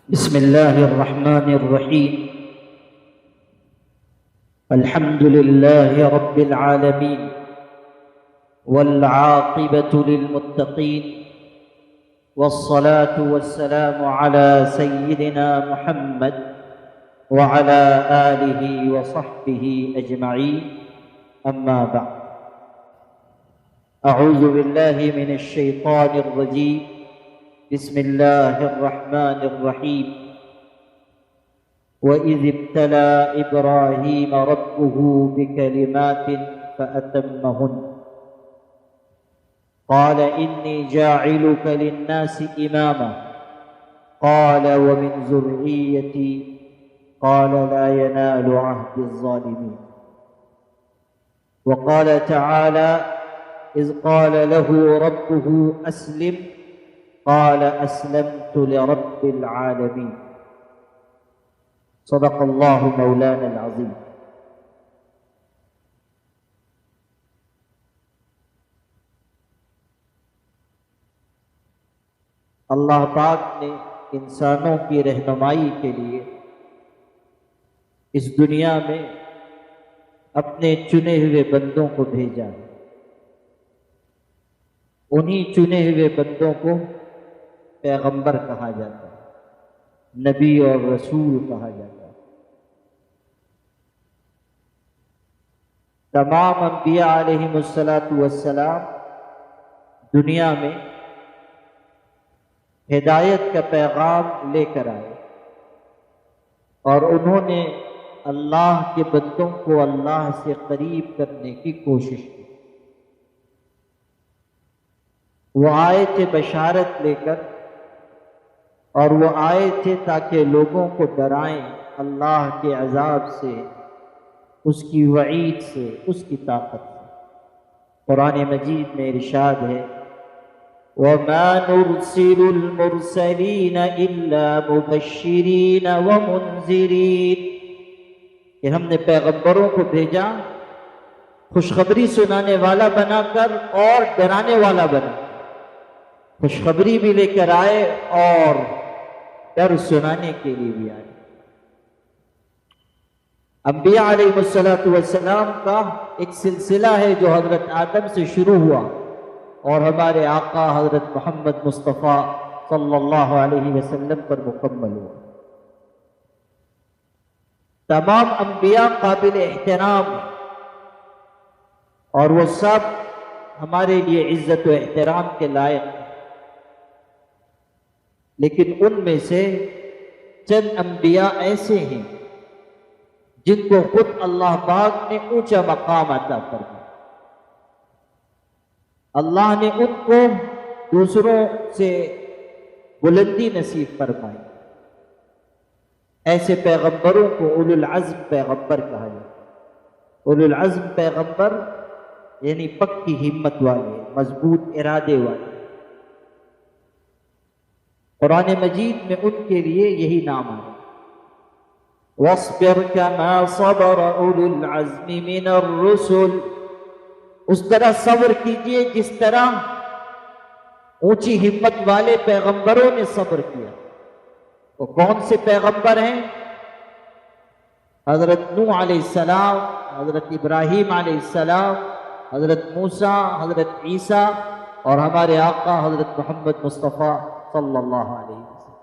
بسم الله الرحمن الرحيم. الحمد لله رب العالمين، والعاقبة للمتقين، والصلاة والسلام على سيدنا محمد وعلى آله وصحبه أجمعين. أما بعد، أعوذ بالله من الشيطان الرجيم. بسم الله الرحمن الرحيم. وإذ ابتلى إبراهيم ربه بكلمات فأتمهن قال إني جاعلك للناس إماما قال ومن ذريتي قال لا ينال عهد الظالمين. وقال تعالى إذ قال له ربه أسلم قال أسلمت لرب العالمين. صدق الله مولانا العظيم. اللہ پاک نے انسانوں کی رہنمائی کے لیے اس دنیا میں اپنے چنے ہوئے بندوں کو بھیجا ہے. انہی چنے ہوئے بندوں کو پیغمبر کہا جاتا ہے، نبی اور رسول کہا جاتا ہے. تمام انبیاء علیہم السلام دنیا میں ہدایت کا پیغام لے کر آئے، اور انہوں نے اللہ کے بندوں کو اللہ سے قریب کرنے کی کوشش کی. وہ آئے تھے بشارت لے کر، اور وہ آئے تھے تاکہ لوگوں کو ڈرائیں اللہ کے عذاب سے، اس کی وعید سے، اس کی طاقت سے. قرآن مجید میں ارشاد ہے وَمَا نُرْسِلُ الْمُرْسَلِينَ إِلَّا مُبَشِّرِينَ وَمُنذِرِينَ، کہ ہم نے پیغمبروں کو بھیجا خوشخبری سنانے والا بنا کر اور ڈرانے والا بنا. خوشخبری بھی لے کر آئے اور ڈر سنانے کے لیے بھی آئے. انبیاء علیہ السلام کا ایک سلسلہ ہے جو حضرت آدم سے شروع ہوا اور ہمارے آقا حضرت محمد مصطفیٰ صلی اللہ علیہ وسلم پر مکمل ہوا. تمام انبیاء قابل احترام اور وہ سب ہمارے لیے عزت و احترام کے لائق ہیں، لیکن ان میں سے چند انبیاء ایسے ہیں جن کو خود اللہ پاک نے اونچا مقام عطا فرمایا. اللہ نے ان کو دوسروں سے بلندی نصیب فرمائی. ایسے پیغمبروں کو اولو العزم پیغمبر کہا جاتا ہے. اولو العزم پیغمبر یعنی پکی ہمت والے، مضبوط ارادے والے. قرآن مجید میں ان کے لیے یہی نام ہے وَاصْبِرْ كَمَا صَبَرَ أُولُو الْعَزْمِ مِنَ الرُّسُلِ، اس طرح صبر کیجئے جس طرح اونچی ہمت والے پیغمبروں نے صبر کیا. وہ کون سے پیغمبر ہیں؟ حضرت نوح علیہ السلام، حضرت ابراہیم علیہ السلام، حضرت موسیٰ، حضرت عیسیٰ اور ہمارے آقا حضرت محمد مصطفیٰ صلی اللہ علیہ وسلم.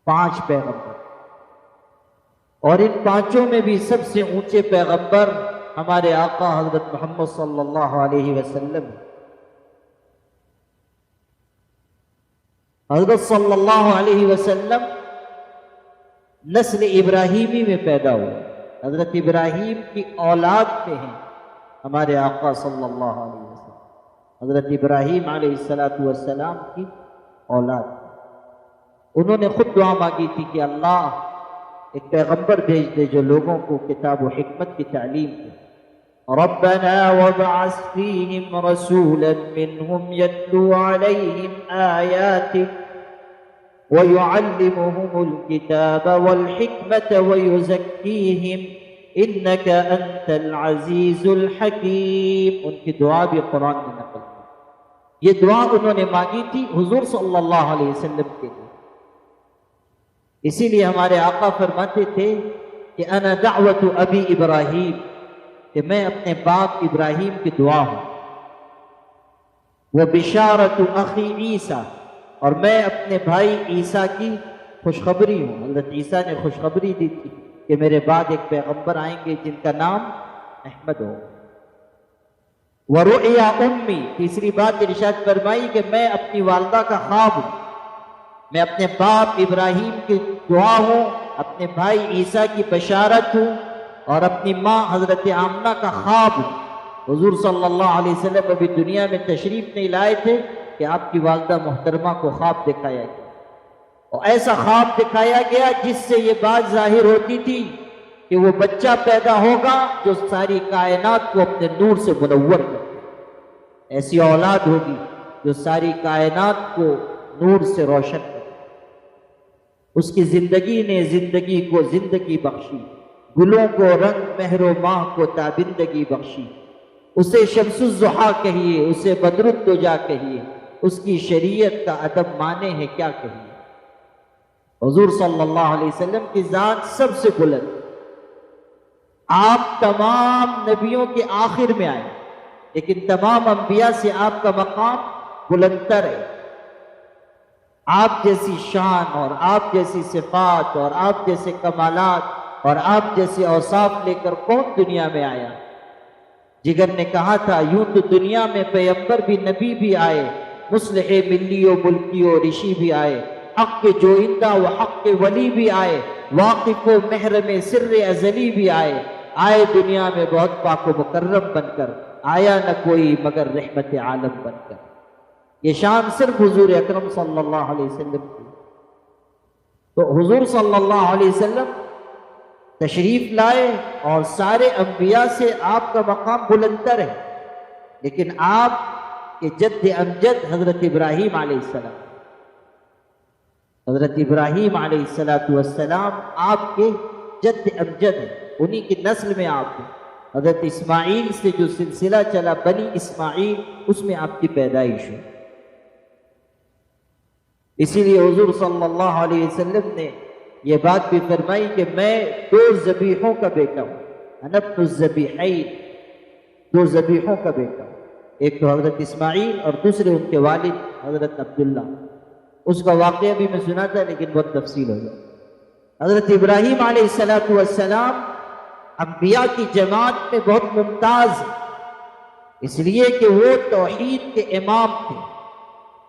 5 پیغمبر، اور ان پانچوں میں بھی سب سے اونچے پیغمبر ہمارے آقا حضرت محمد صلی اللہ علیہ وسلم. حضرت صلی اللہ علیہ وسلم نسل ابراہیمی میں پیدا ہوئے. حضرت ابراہیم کی اولاد میں ہیں ہمارے آقا صلی اللہ علیہ وسلم. حضرت ابراہیم علیہ السلام کی اولاد. انہوں نے خود دعا مانگی تھی کہ اللہ ایک پیغمبر بھیج دے جو لوگوں کو کتاب و حکمت کی تعلیم دے. ربنا وابعث فيهم رسولا منهم يتلو عليهم آياتك ويعلمهم الكتاب والحكمة ويزكيهم إنك أنت العزيز الحكيم. ان کی دعا بھی قرآن میں نقل ہے. یہ دعا انہوں نے مانگی تھی حضور صلی اللہ علیہ وسلم کے لیے. اسی لیے ہمارے آقا فرماتے تھے کہ انا دعوت ابی ابراہیم، کہ میں اپنے باپ ابراہیم کی دعا ہوں، وہ بشارت اخی عیسیٰ، اور میں اپنے بھائی عیسیٰ کی خوشخبری ہوں۔ حضرت عیسیٰ نے خوشخبری دی تھی کہ میرے بعد ایک پیغمبر آئیں گے جن کا نام احمد ہو۔ ورؤیا امی، تیسری بات ارشاد فرمائی کہ میں اپنی والدہ کا خواب ہوں، میں اپنے باپ ابراہیم کی دعا ہوں، اپنے بھائی عیسیٰ کی بشارت ہوں، اور اپنی ماں حضرت آمنہ کا خواب ہوں۔ حضور صلی اللہ علیہ وسلم ابھی دنیا میں تشریف نہیں لائے تھے کہ آپ کی والدہ محترمہ کو خواب دکھایا گیا، اور ایسا خواب دکھایا گیا جس سے یہ بات ظاہر ہوتی تھی کہ وہ بچہ پیدا ہوگا جو ساری کائنات کو اپنے نور سے منور کرے، ایسی اولاد ہوگی جو ساری کائنات کو نور سے روشن کرے۔ اس کی زندگی نے زندگی کو زندگی بخشی، گلوں کو رنگ، مہر و ماہ کو تابندگی بخشی۔ اسے شمس الضحیٰ کہیے، اسے بدر الدجا کہیے، اس کی شریعت کا ادب مانے ہے کیا کہیے۔ حضور صلی اللہ علیہ وسلم کی ذات سب سے بلند، آپ تمام نبیوں کے آخر میں آئے، لیکن تمام انبیاء سے آپ کا مقام بلندتر ہے۔ آپ جیسی شان اور آپ جیسی صفات اور آپ جیسے کمالات اور آپ جیسے اوصاف لے کر کون دنیا میں آیا؟ جگر نے کہا تھا یوں تو دنیا میں پیغمبر بھی، نبی بھی آئے، مصلح ملی و ملکی و رشی بھی آئے، حق کے جوئندہ و حق کے ولی بھی آئے، واقف و محرم سر ازلی بھی آئے۔ آئے دنیا میں بہت پاک و مکرم بن کر، آیا نہ کوئی مگر رحمت عالم بن کر۔ یہ شان صرف حضور اکرم صلی اللہ علیہ وسلم کی۔ تو حضور صلی اللہ علیہ وسلم تشریف لائے اور سارے انبیاء سے آپ کا مقام بلندتر ہے، لیکن آپ کے جد امجد حضرت ابراہیم علیہ السلام، حضرت ابراہیم علیہ السلام آپ کے جد امجد ہیں، انہی کی نسل میں آپ ہیں۔ حضرت اسماعیل سے جو سلسلہ چلا بنی اسماعیل، اس میں آپ کی پیدائش ہوئی۔ اسی لیے حضور صلی اللہ علیہ وسلم نے یہ بات بھی فرمائی کہ میں دو ذبیحوں کا بیٹا ہوں، انا ابن الذبیحین، دو ذبیحوں کا بیٹا ہوں، ایک تو حضرت اسماعیل اور دوسرے ان کے والد حضرت عبداللہ۔ اس کا واقعہ بھی میں سنا تھا لیکن بہت تفصیل ہو گیا۔ حضرت ابراہیم علیہ السلام انبیاء کی جماعت میں بہت ممتاز ہے، اس لیے کہ وہ توحید کے امام تھے۔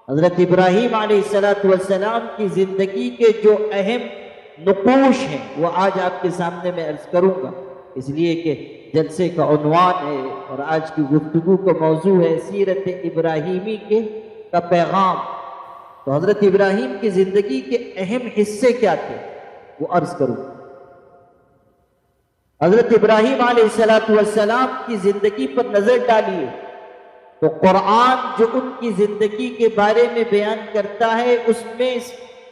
حضرت ابراہیم علیہ السلام کی زندگی کے جو اہم نقوش ہیں وہ آج آپ کے سامنے میں عرض کروں گا، اس لیے کہ جلسے کا عنوان ہے اور آج کی گفتگو کا موضوع ہے سیرت ابراہیمی کا پیغام۔ تو حضرت ابراہیم کی زندگی کے اہم حصے کیا تھے وہ عرض کروں۔ حضرت ابراہیم علیہ السلام کی زندگی پر نظر ڈالیے تو قرآن جو ان کی زندگی کے بارے میں بیان کرتا ہے اس میں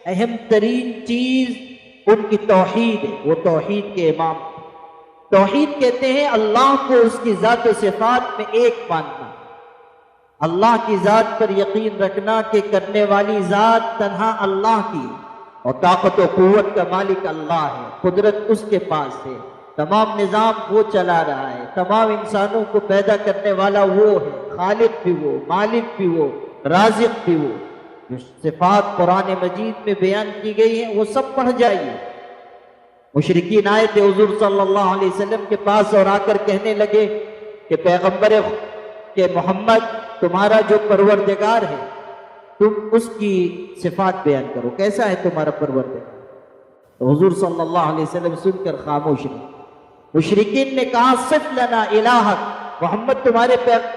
اہم ترین چیز ان کی توحید ہے، وہ توحید کے امام۔ توحید کہتے ہیں اللہ کو اس کی ذات و صفات میں ایک ماننا، اللہ کی ذات پر یقین رکھنا کہ کرنے والی ذات تنہا اللہ کی، اور طاقت و قوت کا مالک اللہ ہے، قدرت اس کے پاس ہے، تمام نظام وہ چلا رہا ہے، تمام انسانوں کو پیدا کرنے والا وہ ہے، خالق بھی وہ، مالک بھی وہ، رازق بھی وہ۔ جو صفات قرآن مجید میں بیان کی گئی ہیں وہ سب پڑھ جائیے۔ مشرکین آئے تھے حضور صلی اللہ علیہ وسلم کے پاس اور آ کر کہنے لگے کہ پیغمبر کہ محمد تمہارا جو پروردگار ہے تم اس کی صفات بیان کرو، کیسا ہے تمہارا پروردگار؟ تو حضور صلی اللہ علیہ وسلم سن کر خاموش رہے۔ مشرکین نے کہا صف لنا الہک، محمد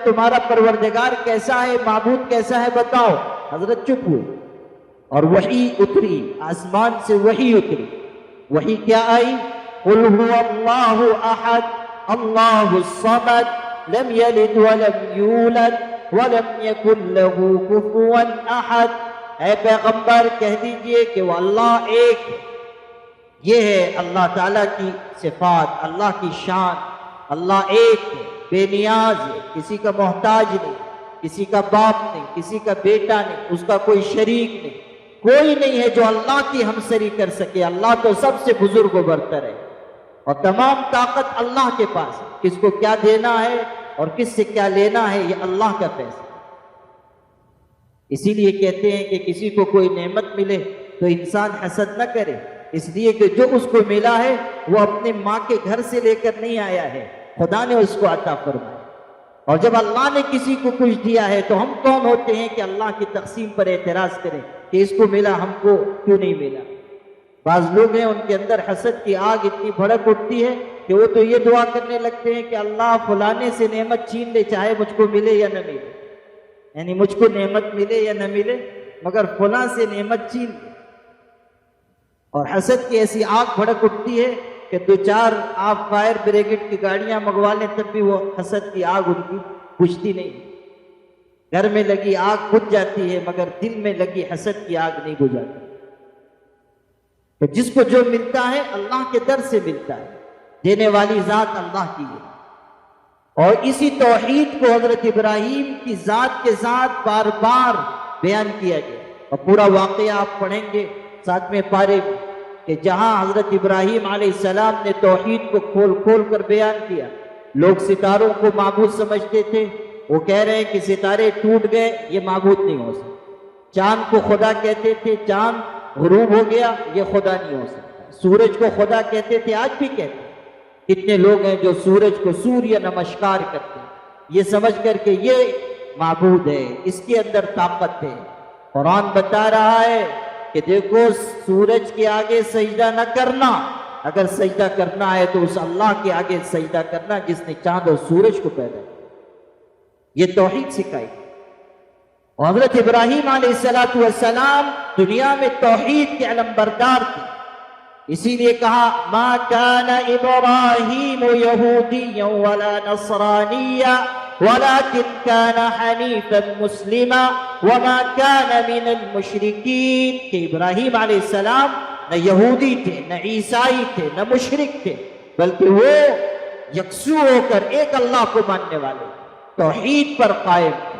تمہارا پروردگار کیسا ہے، معبود کیسا ہے بتاؤ۔ حضرت چپ ہوئے اور وحی اتری، آسمان سے وحی اتری۔ وحی کیا آئی؟ قل هو اللہ احد اللہ الصمد لم یلد ولم یولد ولم یکن له کفوا احد۔ اے پیغمبر کہہ دیجئے کہ وہ اللہ ایک ہے۔ یہ ہے اللہ تعالیٰ کی صفات، اللہ کی شان۔ اللہ ایک ہے، بے نیاز ہے، کسی کا محتاج نہیں، کسی کا باپ نہیں، کسی کا بیٹا نہیں، اس کا کوئی شریک نہیں، کوئی نہیں ہے جو اللہ کی ہمسری کر سکے. اللہ تو سب سے بزرگ و برتر ہے اور تمام طاقت اللہ کے پاس ہے. کس کو کیا دینا ہے اور کس سے کیا لینا ہے یہ اللہ کا فیصلہ. اسی لیے کہتے ہیں کہ کسی کو کوئی نعمت ملے تو انسان حسد نہ کرے، اس لیے کہ جو اس کو ملا ہے وہ اپنے ماں کے گھر سے لے کر نہیں آیا ہے، خدا نے اس کو عطا فرمایا. اور جب اللہ نے کسی کو کچھ دیا ہے تو ہم کون ہوتے ہیں کہ اللہ کی تقسیم پر اعتراض کریں کہ اس کو ملا ہم کو کیوں نہیں ملا. بعض لوگ ہیں ان کے اندر حسد کی آگ اتنی بھڑک اٹھتی ہے کہ وہ تو یہ دعا کرنے لگتے ہیں کہ اللہ فلانے سے نعمت چھین لے، چاہے مجھ کو ملے یا نہ ملے. یعنی مجھ کو نعمت ملے یا نہ ملے مگر فلاں سے نعمت چھین لے. اور حسد کی ایسی آگ بھڑک اٹھتی ہے کہ دو چار آپ فائر بریگیڈ کی گاڑیاں منگوا لیں تب بھی وہ حسد کی آگ ان کی بجھتی نہیں. گھر میں لگی آگ بجھ جاتی ہے مگر دل میں لگی حسد کی آگ نہیں بجھاتی. تو جس کو جو ملتا ہے اللہ کے در سے ملتا ہے، دینے والی ذات اللہ کی ہے. اور اسی توحید کو حضرت ابراہیم کی ذات کے ساتھ بار بار بیان کیا گیا. اور پورا واقعہ آپ پڑھیں گے 7ویں پارے میں کہ جہاں حضرت ابراہیم علیہ السلام نے توحید کو کھول کھول کر بیان کیا. لوگ ستاروں کو معبود سمجھتے تھے، وہ کہہ رہے ہیں کہ ستارے ٹوٹ گئے یہ معبود نہیں ہو سکتا. چاند کو خدا کہتے تھے، چاند غروب ہو گیا یہ خدا نہیں ہو سکتا. سورج کو خدا کہتے تھے، آج بھی کہتے ہیں. کتنے لوگ ہیں جو سورج کو سوریہ نمسکار کرتے ہیں یہ سمجھ کر کہ یہ معبود ہے، اس کے اندر طاقت ہے. قرآن بتا رہا ہے کہ دیکھو سورج کے آگے سجدہ نہ کرنا، اگر سجدہ کرنا ہے تو اس اللہ کے آگے سجدہ کرنا جس نے چاند اور سورج کو پیدا کیا. یہ توحید سکھائی. اور حضرت ابراہیم علیہ السلام دنیا میں توحید کے علم بردار تھے. اسی لیے کہا ما کان ابراہیم یہودیا ولا نصرانیا ولكن كان حنیفا مسلما وما كان من المشرکین. کہ ابراہیم علیہ السلام نہ یہودی تھے، نہ عیسائی تھے، نہ مشرک تھے، بلکہ وہ یکسو ہو کر ایک اللہ کو ماننے والے، توحید پر قائم تھے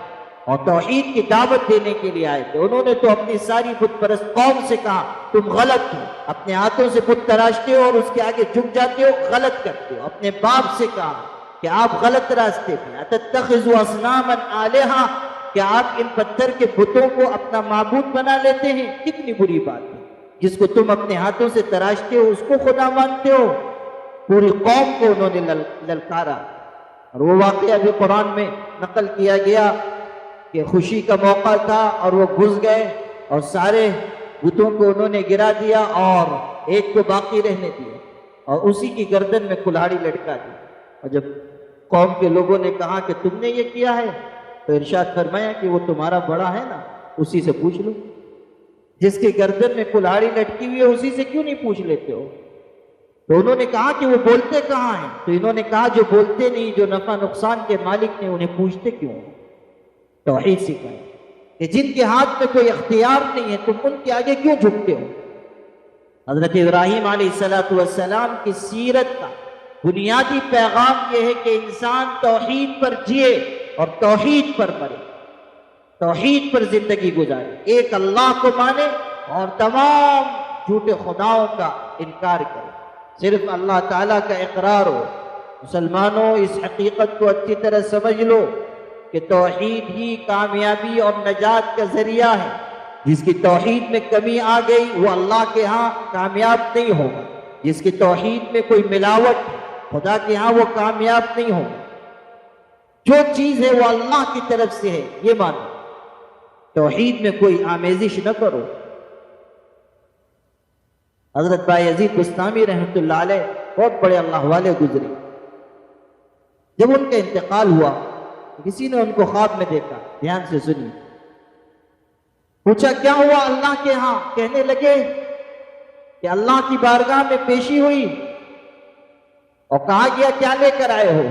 اور توحید کی دعوت دینے کے لیے آئے تھے. انہوں نے تو اپنی ساری بت پرست قوم سے کہا تم غلط ہو، اپنے ہاتھوں سے بت تراشتے ہو اور اس کے آگے جھک جاتے ہو، غلط کرتے ہو. اپنے باپ سے کہا کہ آپ غلط راستے پہ، اتتخذوا اصناما آلہہ، کہ آپ ان پتھر کے بتوں کو اپنا معبود بنا لیتے ہیں. کتنی بری بات ہے. جس کو تم اپنے ہاتھوں سے تراشتے ہو اس کو خدا مانتے ہو. پوری قوم کو انہوں نے للکارا. اور وہ واقعہ بھی قرآن میں نقل کیا گیا کہ خوشی کا موقع تھا اور وہ گھس گئے اور سارے بتوں کو انہوں نے گرا دیا اور ایک کو باقی رہنے دیا اور اسی کی گردن میں کلہاڑی لٹکا دی. اور جب قوم کے لوگوں نے کہا کہ تم نے یہ کیا ہے تو ارشاد فرمایا کہ وہ تمہارا بڑا ہے نا، اسی سے پوچھ لو. جس کے گردن میں کلہاڑی لٹکی ہوئی ہے اسی سے کیوں نہیں پوچھ لیتے ہو؟ تو انہوں نے کہا کہ وہ بولتے کہاں ہیں؟ تو انہوں نے کہا جو بولتے نہیں، جو نفع نقصان کے مالک نے، انہیں پوچھتے کیوں؟ توحید سکھائی کہ جن کے ہاتھ میں کوئی اختیار نہیں ہے تم ان کے آگے کیوں جھکتے ہو. حضرت ابراہیم علیہ السلام کی سیرت کا بنیادی پیغام یہ ہے کہ انسان توحید پر جیے اور توحید پر مرے، توحید پر زندگی گزارے، ایک اللہ کو مانے اور تمام جھوٹے خداؤں کا انکار کرے، صرف اللہ تعالیٰ کا اقرار ہو. مسلمانوں اس حقیقت کو اچھی طرح سمجھ لو کہ توحید ہی کامیابی اور نجات کا ذریعہ ہے. جس کی توحید میں کمی آ گئی وہ اللہ کے ہاں کامیاب نہیں ہوگا. جس کی توحید میں کوئی ملاوٹ ہے خدا کے ہاں وہ کامیاب نہیں ہوگا. جو چیز ہے وہ اللہ کی طرف سے ہے یہ مانو. توحید میں کوئی آمیزش نہ کرو. حضرت بایزید بستامی رحمۃ اللہ علیہ بہت بڑے اللہ والے گزرے. جب ان کا انتقال ہوا کسی نے ان کو خواب میں دیکھا. دھیان سے سنیے. پوچھا کیا ہوا اللہ کے ہاں؟ کہنے لگے کہ اللہ کی بارگاہ میں پیشی ہوئی اور کہا گیا کیا لے کر آئے ہو؟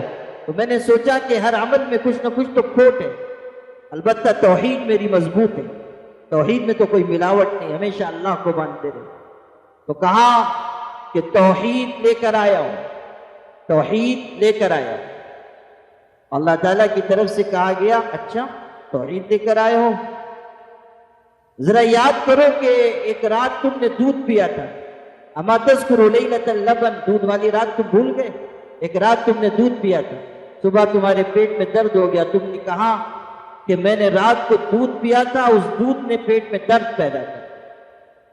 تو میں نے سوچا کہ ہر عمل میں کچھ نہ کچھ تو کھوٹ ہے، البتہ توحید میری مضبوط ہے، توحید میں تو کوئی ملاوٹ نہیں، ہمیشہ اللہ کو مانتے رہے. تو کہا کہ توحید لے کر آیا ہوں، توحید لے کر آیا ہوں. اللہ تعالیٰ کی طرف سے کہا گیا اچھا توحید لے کر آئے ہو؟ ذرا یاد کرو کہ ایک رات تم نے دودھ پیا تھا، اما تذکروا لیلۃ اللبن، دودھ والی رات تم بھول گئے؟ ایک رات تم نے دودھ پیا تھا، صبح تمہارے پیٹ میں درد ہو گیا، تم نے کہا کہ میں نے رات کو دودھ پیا تھا، اس دودھ نے پیٹ میں درد پیدا کیا۔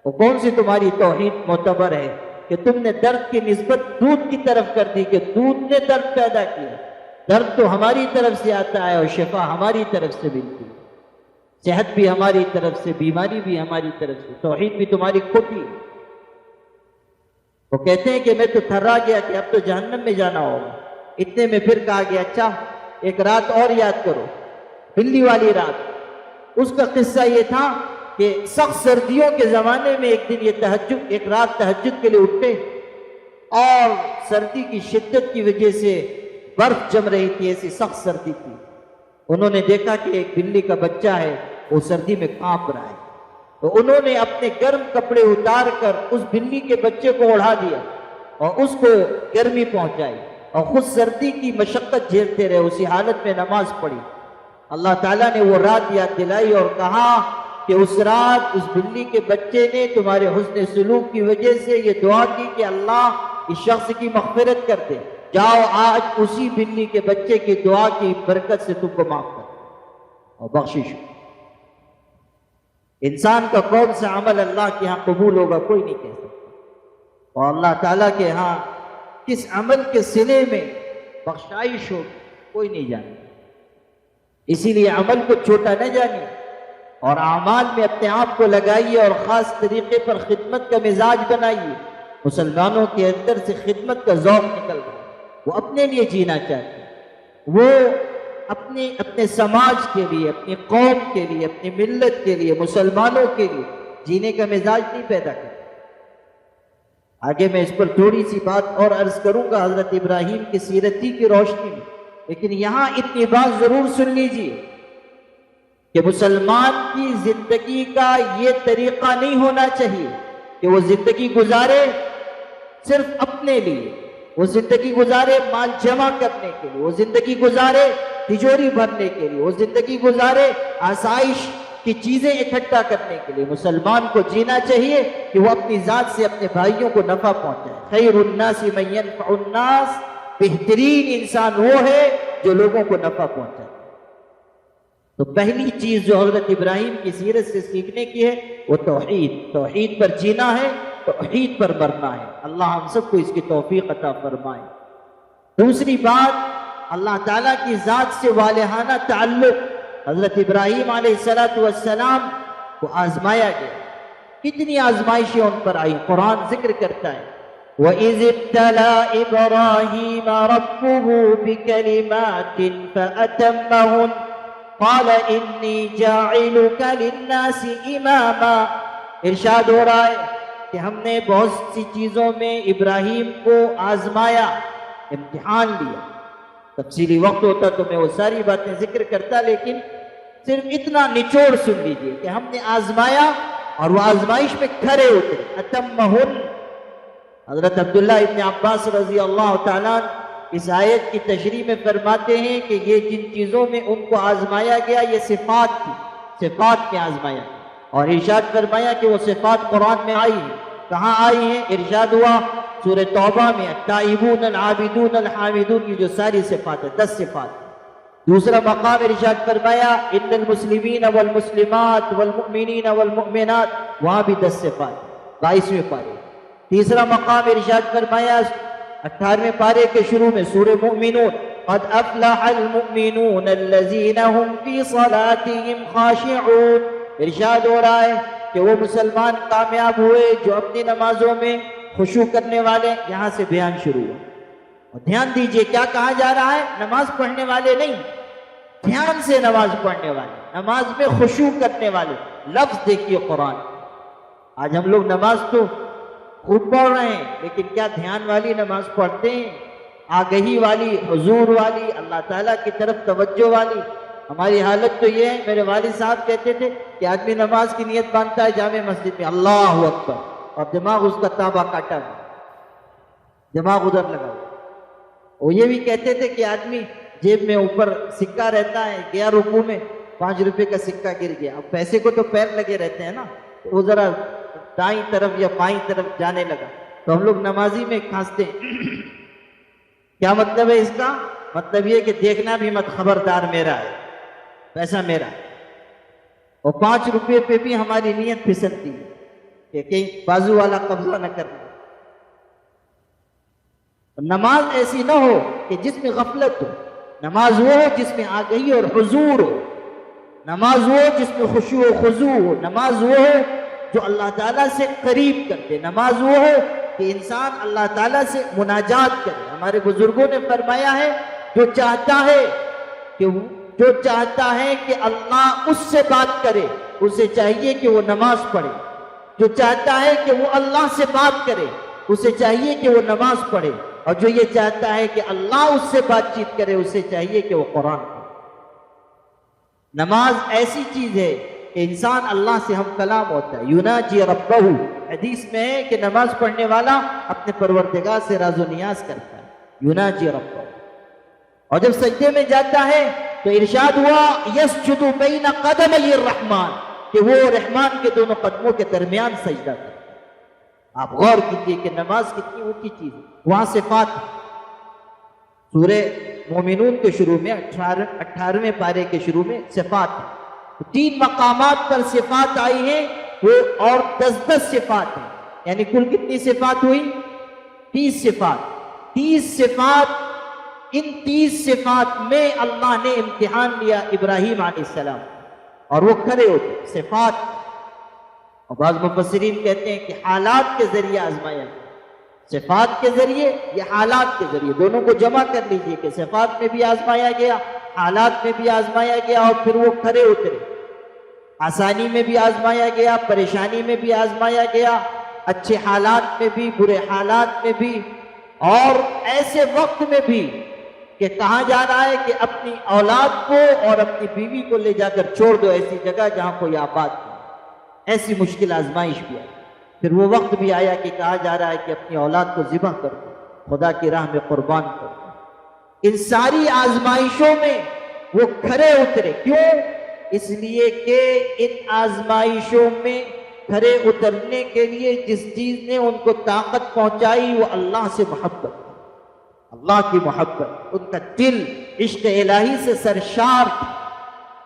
وہ کون سی تمہاری توحید معتبر ہے کہ تم نے درد کی نسبت دودھ کی طرف کر دی کہ دودھ نے درد پیدا کیا؟ درد تو ہماری طرف سے آتا ہے اور شفا ہماری طرف سے ملتی ہے، صحت بھی ہماری طرف سے، بیماری بھی ہماری طرف سے، توحید بھی تمہاری کھوٹی۔ وہ کہتے ہیں کہ میں تو تھرا گیا کہ اب تو جہنم میں جانا ہوگا، اتنے میں پھر کہا گیا اچھا ایک رات اور یاد کرو، بلی والی رات۔ اس کا قصہ یہ تھا کہ سخت سردیوں کے زمانے میں ایک دن یہ ایک رات تہجد کے لیے اٹھے اور سردی کی شدت کی وجہ سے برف جم رہی تھی، ایسی سخت سردی تھی۔ انہوں نے دیکھا کہ ایک بلی کا بچہ ہے وہ سردی میں کانپ رہا ہے، تو انہوں نے اپنے گرم کپڑے اتار کر اس بلی کے بچے کو اڑا دیا اور اس کو گرمی پہنچائی اور خود سردی کی مشقت جھیلتے رہے، اسی حالت میں نماز پڑھی۔ اللہ تعالیٰ نے وہ رات یاد دلائی اور کہا کہ اس رات اس بلی کے بچے نے تمہارے حسن سلوک کی وجہ سے یہ دعا کی کہ اللہ اس شخص کی مغفرت کر دے، جاؤ آج اسی بلی کے بچے کی دعا کی برکت سے تم کو معاف کر اور بخشش۔ انسان کا کون سا عمل اللہ کے ہاں قبول ہوگا کوئی نہیں کہہ سکتا، اور اللہ تعالیٰ کے ہاں کس عمل کے صلے میں بخشائش ہو کوئی نہیں جانتا۔ اسی لیے عمل کو چھوٹا نہ جانیے اور اعمال میں اپنے آپ کو لگائیے اور خاص طریقے پر خدمت کا مزاج بنائیے۔ مسلمانوں کے اندر سے خدمت کا ذوق نکل رہا ہے، وہ اپنے لیے جینا چاہتے ہیں، وہ اپنے سماج کے لیے، اپنی قوم کے لیے، اپنی ملت کے لیے، مسلمانوں کے لیے جینے کا مزاج نہیں پیدا کرتے۔ آگے میں اس پر تھوڑی سی بات اور عرض کروں گا حضرت ابراہیم کی سیرت ہی کی روشنی میں، لیکن یہاں اتنی بات ضرور سن لیجیے کہ مسلمان کی زندگی کا یہ طریقہ نہیں ہونا چاہیے کہ وہ زندگی گزارے صرف اپنے لیے، وہ زندگی گزارے مال جمع کرنے کے لیے، وہ زندگی گزارے تجوری بھرنے کے لیے، وہ زندگی گزارے آسائش کی چیزیں اکٹھا کرنے کے لیے۔ مسلمان کو جینا چاہیے کہ وہ اپنی ذات سے اپنے بھائیوں کو نفع پہنچائے۔ خیر الناس من ينفع الناس، بہترین انسان وہ ہے جو لوگوں کو نفع پہنچائے۔ تو پہلی چیز جو حضرت ابراہیم کی سیرت سے سیکھنے کی ہے وہ توحید پر جینا ہے، توحید پر مرنا ہے۔ اللہ ہم سب کو اس کی توفیق عطا فرمائے۔ دوسری بات، اللہ تعالیٰ کی ذات سے والہانہ تعلق۔ حضرت ابراہیم علیہ السلام کو آزمایا گیا، کتنی آزمائشیں ان پر آئی، قرآن ذکر کرتا ہے وَإِذِ ابْتَلَىٰ إِبْرَاهِيمَ رَبُّهُ بِكَلِمَاتٍ فَأَتَمَّهُنَّ قَالَ إِنِّي جَاعِلُكَ لِلنَّاسِ إِمَامًا۔ ارشاد ہو رہا ہے کہ ہم نے بہت سی چیزوں میں ابراہیم کو آزمایا، امتحان لیا۔ تفصیلی وقت ہوتا تو میں وہ ساری باتیں ذکر کرتا، لیکن صرف اتنا نچوڑ سن لیجئے کہ ہم نے آزمایا اور وہ آزمائش میں کھرے اترے۔ اتمہن، حضرت عبداللہ ابن عباس رضی اللہ تعالیٰ اس آیت کی تشریح میں فرماتے ہیں کہ یہ جن چیزوں میں ان کو آزمایا گیا یہ صفات تھی، صفات میں آزمایا، اور ارشاد فرمایا کہ وہ صفات قرآن میں آئی ہیں۔ کہاں آئی ہیں؟ ارشاد ہوا سورہ توبہ میں، التائبون العابدون الحامدون، کی جو ساری صفات ہیں، 10 صفات۔ دوسرا مقام ارشاد فرمایا ان المسلمین والمسلمات والمؤمنین والمؤمنات، وہاں بھی 10 صفات، 22ویں پارے۔ تیسرا مقام ارشاد فرمایا 18ویں پارے کے شروع میں سورہ مومنون، قد افلح المؤمنون الذین هم فی صلاتهم خاشعون۔ ارشاد ہو رہا ہے کہ وہ مسلمان کامیاب ہوئے جو اپنی نمازوں میں خشوع کرنے والے۔ یہاں سے بیان شروع ہوا، اور دھیان دیجئے کیا کہا جا رہا ہے، نماز پڑھنے والے نہیں، دھیان سے نماز پڑھنے والے، نماز میں خشوع کرنے والے۔ لفظ دیکھیے قرآن۔ آج ہم لوگ نماز تو خوب پڑھ رہے ہیں، لیکن کیا دھیان والی نماز پڑھتے ہیں؟ آگہی والی، حضور والی، اللہ تعالیٰ کی طرف توجہ والی؟ ہماری حالت تو یہ ہے، میرے والد صاحب کہتے تھے کہ آدمی نماز کی نیت باندھتا ہے جامع مسجد میں، اللہ اکبر، اور دماغ اس کا تابا کاٹا ہوا، دماغ ادھر لگا ہوا۔ وہ یہ بھی کہتے تھے کہ آدمی جیب میں اوپر سکہ رہتا ہے، گیا رکوع میں 5 روپے کا سکہ گر گیا، اب پیسے کو تو پیر لگے رہتے ہیں نا، تو وہ ذرا دائیں طرف یا بائیں طرف جانے لگا تو ہم لوگ نمازی میں کھانستے ہیں۔ کیا مطلب ہے اس کا؟ مطلب یہ کہ دیکھنا بھی مت، خبردار میرا ہے، پیسہ میرا ہے۔ اور 5 روپے پہ بھی ہماری نیت پھسلتی ہے کہ کہیں بازو والا قبضہ نہ کر لے۔ نماز ایسی نہ ہو کہ جس میں غفلت ہو، نماز وہ ہو جس میں آگہی اور حضور ہو، نماز وہ جس میں خشوع و خضوع ہو، نماز وہ ہو جو اللہ تعالیٰ سے قریب کرتے، نماز وہ ہو کہ انسان اللہ تعالیٰ سے مناجات کرے۔ ہمارے بزرگوں نے فرمایا ہے جو چاہتا ہے کہ اللہ اس سے بات کرے، اسے چاہیے کہ وہ نماز پڑھے۔ جو چاہتا ہے کہ وہ اللہ سے بات کرے، اسے چاہیے کہ وہ نماز پڑھے۔ اور جو یہ چاہتا ہے کہ اللہ اس سے بات چیت کرے، اسے چاہیے کہ وہ قرآن پڑھے۔ نماز ایسی چیز ہے کہ انسان اللہ سے ہم کلام ہوتا ہے، یناجی ربہ، حدیث میں ہے کہ نماز پڑھنے والا اپنے پروردگار سے راز و نیاز کرتا ہے، یناجی ربہ۔ اور جب سجدے میں جاتا ہے تو ارشاد ہوا یسجد بین قدمی الرحمن، کہ وہ رحمان کے دونوں قدموں کے درمیان سجدہ کرتا ہے۔ آپ غور کیجئے کہ نماز کتنی اونچی چیز ہے۔ وہاں صفات، سورہ مومنون کے شروع میں 18ویں پارے کے شروع میں صفات، 3 مقامات پر صفات آئی ہیں وہ، اور 10 صفات ہیں، یعنی کل کتنی صفات ہوئی؟ 30 صفات۔ 30 صفات، ان 30 صفات میں اللہ نے امتحان لیا ابراہیم علیہ السلام، اور وہ کھڑے ہوتے صفات۔ اور بعض مفسرین کہتے ہیں کہ حالات کے ذریعے آزمایا، صفات کے ذریعے یا حالات کے ذریعے، دونوں کو جمع کر لیجئے کہ صفات میں بھی آزمایا گیا، حالات میں بھی آزمایا گیا، اور پھر وہ کھڑے اترے۔ آسانی میں بھی آزمایا گیا، پریشانی میں بھی آزمایا گیا، اچھے حالات میں بھی، برے حالات میں بھی، اور ایسے وقت میں بھی کہ کہا جا رہا ہے کہ اپنی اولاد کو اور اپنی بیوی کو لے جا کر چھوڑ دو ایسی جگہ جہاں کوئی آباد نہیں۔ ایسی مشکل آزمائش بھی آئی۔ پھر وہ وقت بھی آیا کہ کہا جا رہا ہے کہ اپنی اولاد کو ذبح کر دو، خدا کی راہ میں قربان کر دو۔ ان ساری آزمائشوں میں وہ کھڑے اترے۔ کیوں؟ اس لیے کہ ان آزمائشوں میں کھڑے اترنے کے لیے جس چیز نے ان کو طاقت پہنچائی وہ اللہ سے محبت، اللہ کی محبت، ان کا دل عشق الہی سے سرشار تھا۔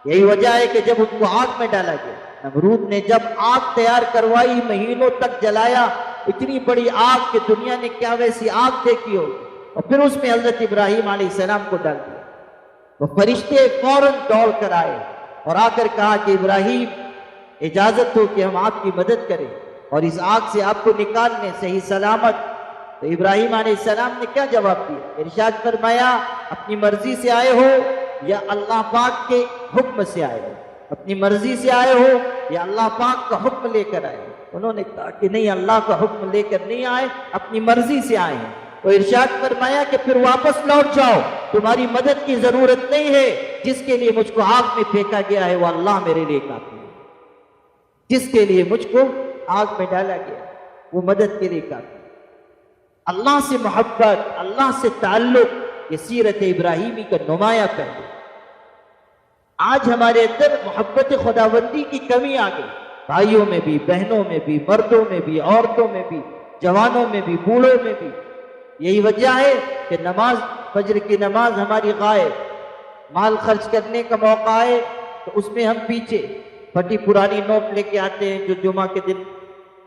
یہی وجہ ہے کہ جب ان کو آگ میں ڈالا گیا، نمرود نے جب آگ تیار کروائی، مہینوں تک جلایا، اتنی بڑی آگ کہ دنیا نے کیا ویسی آگ دیکھی ہوگی، اور پھر اس میں حضرت ابراہیم علیہ السلام کو ڈال دیا۔ وہ فرشتے فوراً دوڑ کر آئے اور آ کر کہا کہ ابراہیم اجازت ہو کہ ہم آپ کی مدد کریں اور اس آگ سے آپ کو نکال لیں صحیح سلامت۔ تو ابراہیم علیہ السلام نے کیا جواب دیا؟ ارشاد فرمایا اپنی مرضی سے آئے ہو یا اللہ پاک کے حکم سے آئے ہو، اپنی مرضی سے آئے ہو یا اللہ پاک کا حکم لے کر آئے ہو۔ انہوں نے کہا کہ نہیں، اللہ کا حکم لے کر نہیں آئے، اپنی مرضی سے آئے ہیں۔ تو ارشاد فرمایا کہ پھر واپس لوٹ جاؤ، تمہاری مدد کی ضرورت نہیں ہے، جس کے لیے مجھ کو آگ میں پھینکا گیا ہے وہ اللہ میرے لیے کافی ہے، جس کے لیے مجھ کو آگ میں ڈالا گیا وہ مدد کے لیے کافی ہے۔ اللہ سے محبت، اللہ سے تعلق، یہ سیرت ابراہیمی کا نمایاں پہلو۔ آج ہمارے اندر محبت خداوندی کی کمی آ گئی، بھائیوں میں بھی، بہنوں میں بھی، مردوں میں بھی، عورتوں میں بھی، جوانوں میں بھی، بوڑھوں میں بھی۔ یہی وجہ ہے کہ نماز، فجر کی نماز ہماری غائب، مال خرچ کرنے کا موقع آئے تو اس میں ہم پیچھے، پھٹی پرانی نوٹ لے کے آتے ہیں جو جمعہ کے دن